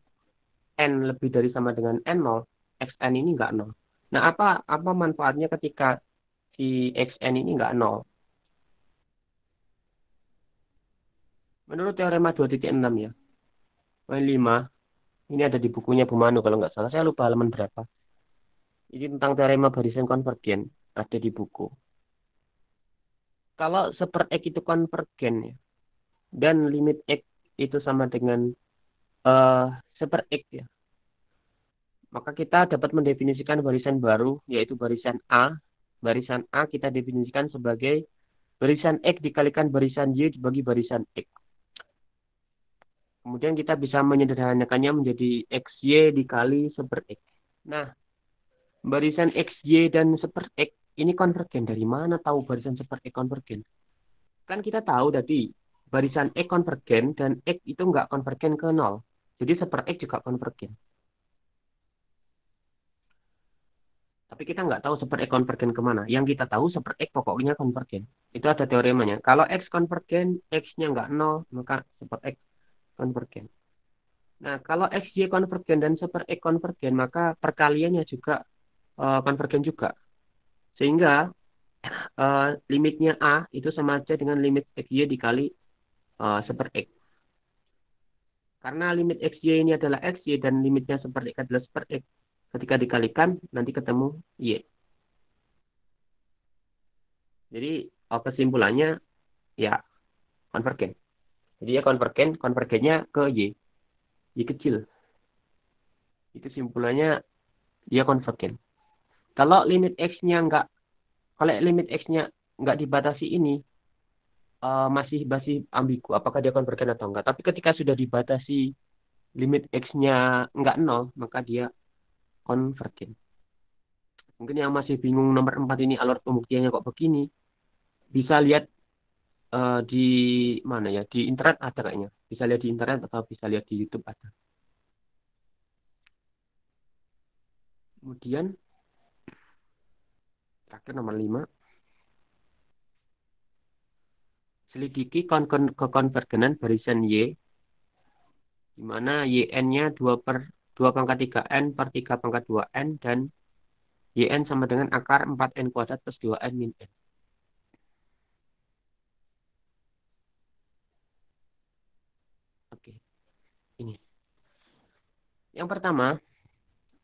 n lebih dari sama dengan n0, xn ini nggak 0. Nah, apa manfaatnya ketika si xn ini nggak 0? Menurut teorema 2.6 ya, poin 5, ini ada di bukunya Bu Manu kalau nggak salah, saya lupa halaman berapa. Ini tentang teorema barisan konvergen, ada di buku. Kalau seper x itu konvergen ya, dan limit x itu sama dengan seper x ya, maka kita dapat mendefinisikan barisan baru, yaitu barisan A. Barisan A kita definisikan sebagai barisan X dikalikan barisan Y dibagi barisan X. Kemudian kita bisa menyederhanakannya menjadi XY dikali seper X. Nah, barisan XY dan seper X ini konvergen. Dari mana tahu barisan seper X konvergen? Kan kita tahu tadi, barisan X konvergen dan X itu nggak konvergen ke 0. Jadi seper X juga konvergen. Tapi kita nggak tahu seper X konvergen kemana. Yang kita tahu seper X pokoknya konvergen. Itu ada teoremanya. Kalau X konvergen, X-nya nggak 0, maka seper X konvergen. Nah, kalau XY konvergen dan seper X konvergen, maka perkaliannya juga konvergen juga. Sehingga limitnya A itu sama aja dengan limit XY dikali seper X. Karena limit XY ini adalah XY dan limitnya seper X adalah seper X. Ketika dikalikan, nanti ketemu Y. Jadi, kesimpulannya, ya, konvergen. Jadi, ya konvergennya ke Y. Y kecil. Itu simpulannya, dia konvergen. Kalau limit X-nya nggak dibatasi ini, masih ambigu, apakah dia konvergen atau enggak. Tapi ketika sudah dibatasi limit X-nya nggak 0, maka dia konvergen. Mungkin yang masih bingung nomor 4 ini alur pembuktiannya kok begini, bisa lihat di mana ya, di internet ada kayaknya. Bisa lihat di internet atau bisa lihat di YouTube ada. Kemudian terakhir nomor 5, selidiki kekonvergenan barisan Y, di mana yn-nya 2 pangkat 3n per 3 pangkat 2n dan YN sama dengan akar 4N kuadrat plus 2N min N. Oke, ini. Yang pertama,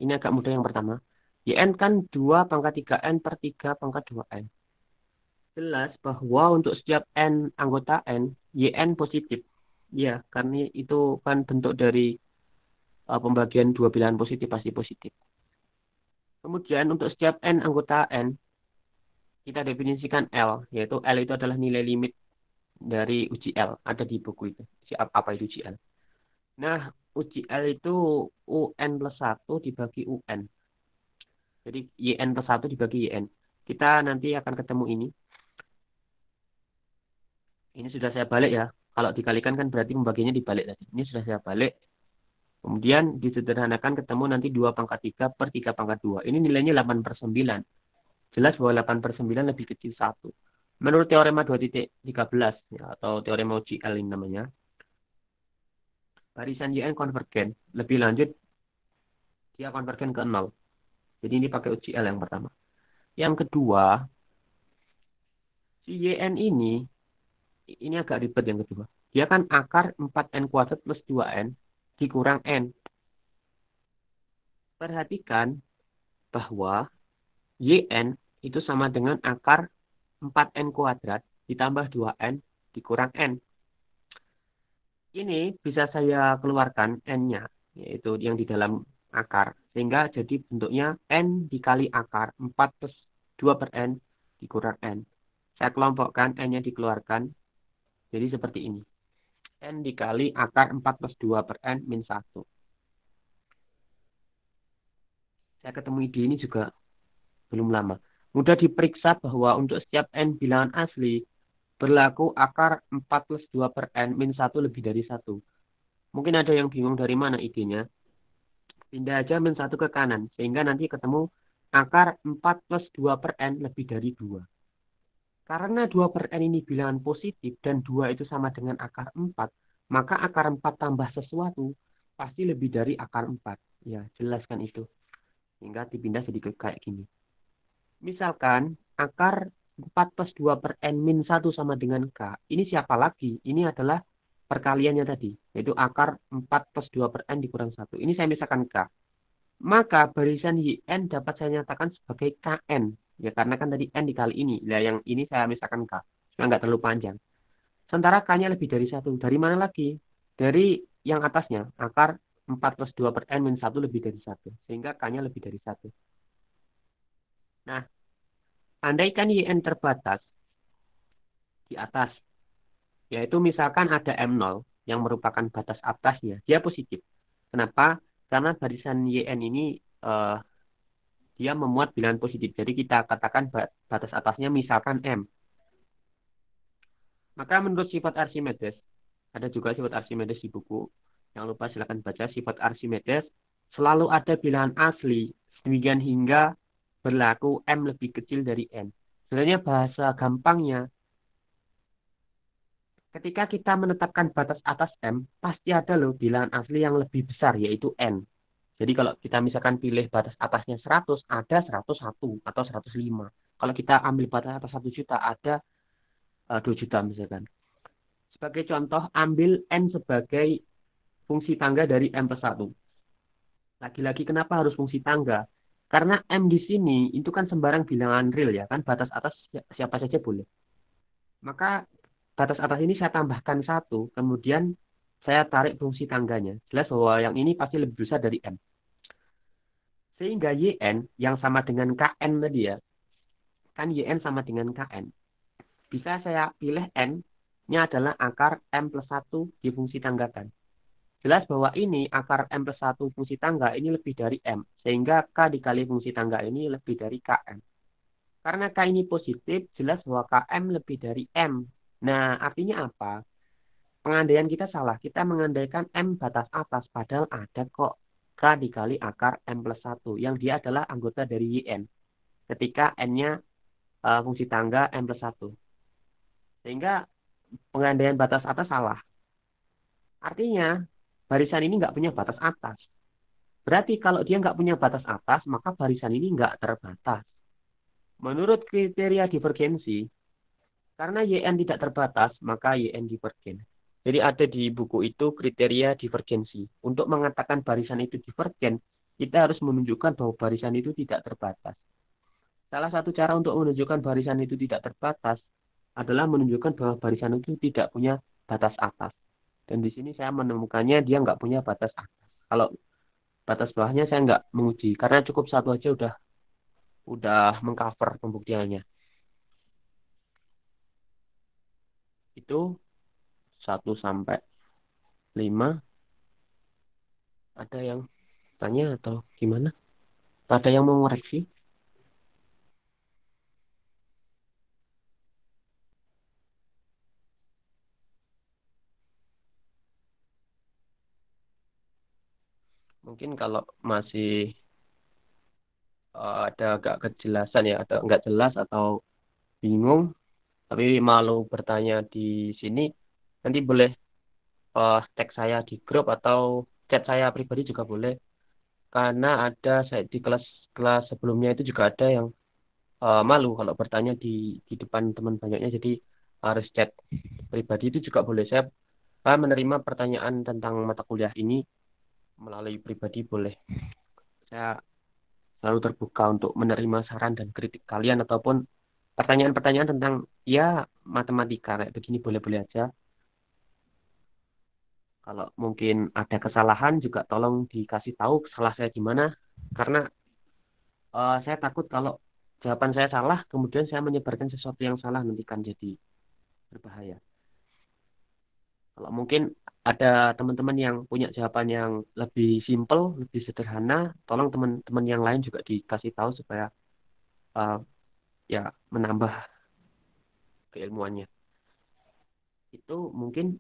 ini agak mudah yang pertama. YN kan 2 pangkat 3N per 3 pangkat 2N. Jelas bahwa untuk setiap N anggota N, YN positif. Ya, karena itu kan bentuk dari pembagian dua bilangan positif pasti positif. Kemudian untuk setiap N anggota N, kita definisikan L, yaitu L itu adalah nilai limit dari uji L. Ada di buku itu. Apa itu uji L? Nah, uji L itu UN plus 1 dibagi UN. Jadi YN plus 1 dibagi YN. Kita nanti akan ketemu ini. Ini sudah saya balik ya. Kalau dikalikan kan berarti pembagiannya dibalik tadi. Ini sudah saya balik. Kemudian disederhanakan ketemu nanti 2 pangkat 3 per 3 pangkat 2. Ini nilainya 8 per 9. Jelas bahwa 8 per 9 lebih kecil 1. Menurut teorema 2.13 ya, atau teorema uji L ini namanya. Barisan YN konvergen. Lebih lanjut, dia konvergen ke 0. Jadi ini pakai uji L yang pertama. Yang kedua, si YN ini agak ribet yang kedua. Dia kan akar 4N kuadrat plus 2N dikurang N. Perhatikan bahwa YN itu sama dengan akar 4N kuadrat ditambah 2N dikurang N. Ini bisa saya keluarkan N-nya, yaitu yang di dalam akar. Sehingga jadi bentuknya N dikali akar 4 plus 2 per N dikurang N. Saya kelompokkan N-nya dikeluarkan. Jadi seperti ini. N dikali akar 4 plus 2 per N min 1. Saya ketemu ide ini juga belum lama. Mudah diperiksa bahwa untuk setiap N bilangan asli, berlaku akar 4 plus 2 per N min 1 lebih dari 1. Mungkin ada yang bingung dari mana idenya. Pindah aja min 1 ke kanan. Sehingga nanti ketemu akar 4 plus 2 per N lebih dari 2. Karena 2 per N ini bilangan positif dan 2 itu sama dengan akar 4, maka akar 4 tambah sesuatu pasti lebih dari akar 4. Ya, jelaskan itu. Hingga dipindah sedikit kayak gini. Misalkan akar 4 plus 2 per N min 1 sama dengan K. Ini siapa lagi? Ini adalah perkaliannya tadi. Yaitu akar 4 plus 2 per N dikurang 1. Ini saya misalkan K. Maka barisan YN dapat saya nyatakan sebagai KN. Ya karena kan tadi N dikali ini. Nah yang ini saya misalkan K. Supaya nggak terlalu panjang. Sementara K-nya lebih dari 1. Dari mana lagi? Dari yang atasnya. Akar 4 plus 2 per N min 1 lebih dari 1. Sehingga K-nya lebih dari 1. Nah, andaikan YN terbatas di atas. Yaitu misalkan ada M0 yang merupakan batas atasnya. Dia positif. Kenapa? Karena barisan YN ini dia memuat bilangan positif. Jadi kita katakan batas atasnya misalkan M. Maka menurut sifat Archimedes, ada juga sifat Archimedes di buku. Jangan lupa silakan baca sifat Archimedes. Selalu ada bilangan asli. Demikian hingga berlaku M lebih kecil dari N. Sebenarnya bahasa gampangnya, ketika kita menetapkan batas atas M, pasti ada loh bilangan asli yang lebih besar, yaitu N. Jadi kalau kita misalkan pilih batas atasnya 100, ada 101 atau 105. Kalau kita ambil batas atas 1 juta, ada 2 juta misalkan. Sebagai contoh, ambil N sebagai fungsi tangga dari M plus 1. Lagi-lagi kenapa harus fungsi tangga? Karena M di sini itu kan sembarang bilangan real ya, kan batas atas siapa saja boleh. Maka batas atas ini saya tambahkan 1, kemudian saya tarik fungsi tangganya. Jelas bahwa yang ini pasti lebih besar dari M. Sehingga YN yang sama dengan KN tadi ya. Kan YN sama dengan KN. Bisa saya pilih N-nya adalah akar M plus 1 difungsi tanggakan. Jelas bahwa ini akar M plus 1 fungsi tangga ini lebih dari M. Sehingga K dikali fungsi tangga ini lebih dari KM. Karena K ini positif, jelas bahwa KM lebih dari M. Nah, artinya apa? Pengandaian kita salah. Kita mengandaikan M batas atas, padahal ada kok K dikali akar M plus 1. Yang dia adalah anggota dari YN. Ketika N-nya fungsi tangga M plus 1. Sehingga pengandaian batas atas salah. Artinya, barisan ini nggak punya batas atas. Berarti kalau dia nggak punya batas atas, maka barisan ini nggak terbatas. Menurut kriteria divergensi, karena YN tidak terbatas, maka YN divergen. Jadi ada di buku itu kriteria divergensi. Untuk mengatakan barisan itu divergen, kita harus menunjukkan bahwa barisan itu tidak terbatas. Salah satu cara untuk menunjukkan barisan itu tidak terbatas adalah menunjukkan bahwa barisan itu tidak punya batas atas. Dan di sini saya menemukannya dia nggak punya batas atas. Kalau batas bawahnya saya nggak menguji, karena cukup satu aja udah mengcover pembuktiannya. Itu 1 sampai 5. Ada yang tanya atau gimana? Ada yang mau ngoreksi? Mungkin kalau masih ada agak kejelasan ya, atau nggak jelas atau bingung, tapi malu bertanya di sini, nanti boleh tag saya di grup atau chat saya pribadi juga boleh. Karena ada saya di kelas sebelumnya itu juga ada yang malu kalau bertanya di depan teman banyaknya, jadi harus chat pribadi itu juga boleh. Saya menerima pertanyaan tentang mata kuliah ini melalui pribadi boleh. Saya selalu terbuka untuk menerima saran dan kritik kalian ataupun pertanyaan-pertanyaan tentang ya matematika kayak begini boleh-boleh aja. Kalau mungkin ada kesalahan juga tolong dikasih tahu salah saya di mana, karena saya takut kalau jawaban saya salah kemudian saya menyebarkan sesuatu yang salah nanti kan jadi berbahaya. Kalau mungkin ada teman-teman yang punya jawaban yang lebih simpel, lebih sederhana, tolong teman-teman yang lain juga dikasih tahu supaya uh, ya menambah keilmuannya. Itu mungkin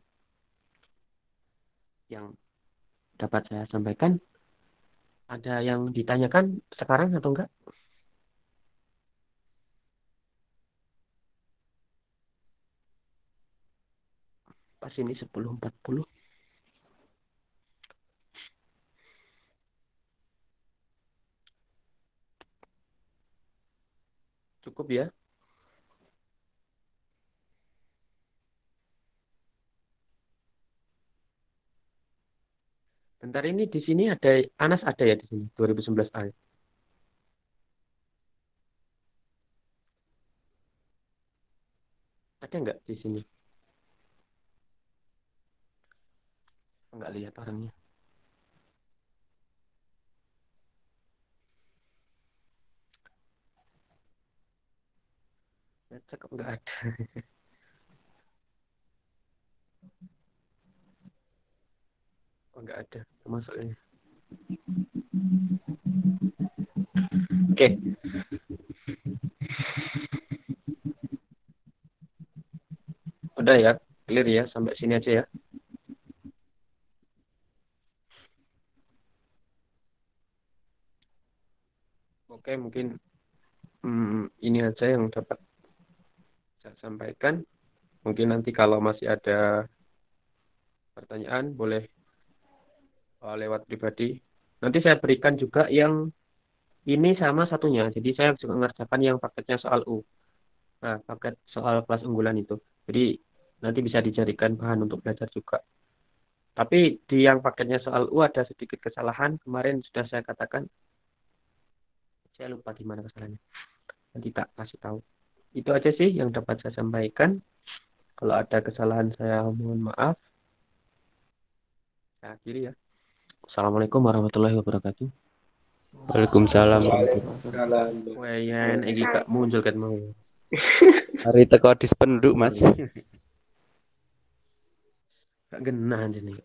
yang dapat saya sampaikan. Ada yang ditanyakan sekarang atau enggak? Pas ini 10.40. Cukup ya. Bentar, ini di sini ada Anas ada ya di sini 2019 A. Ada enggak di sini? Enggak lihat orangnya. Saya cek enggak ada. Oh, enggak ada termasuknya. Oke. Udah ya, clear ya sampai sini aja ya. Oke, mungkin ini aja yang dapat saya sampaikan. Mungkin nanti kalau masih ada pertanyaan boleh lewat pribadi. Nanti saya berikan juga yang ini sama satunya. Jadi saya juga mengerjakan yang paketnya soal U. Nah, paket soal kelas unggulan itu. Jadi nanti bisa dijadikan bahan untuk belajar juga. Tapi di yang paketnya soal U ada sedikit kesalahan. Kemarin sudah saya katakan. Saya lupa di mana kesalahannya. Nanti tak kasih tahu. Itu aja sih yang dapat saya sampaikan. Kalau ada kesalahan saya mohon maaf. Saya akhiri ya. Assalamualaikum warahmatullahi wabarakatuh. Waalaikumsalam warahmatullahi Waalaikumsalam. Wayan, iki gak muncul kan mau. Hari teko dispenduk Mas. Gak genah aja nih.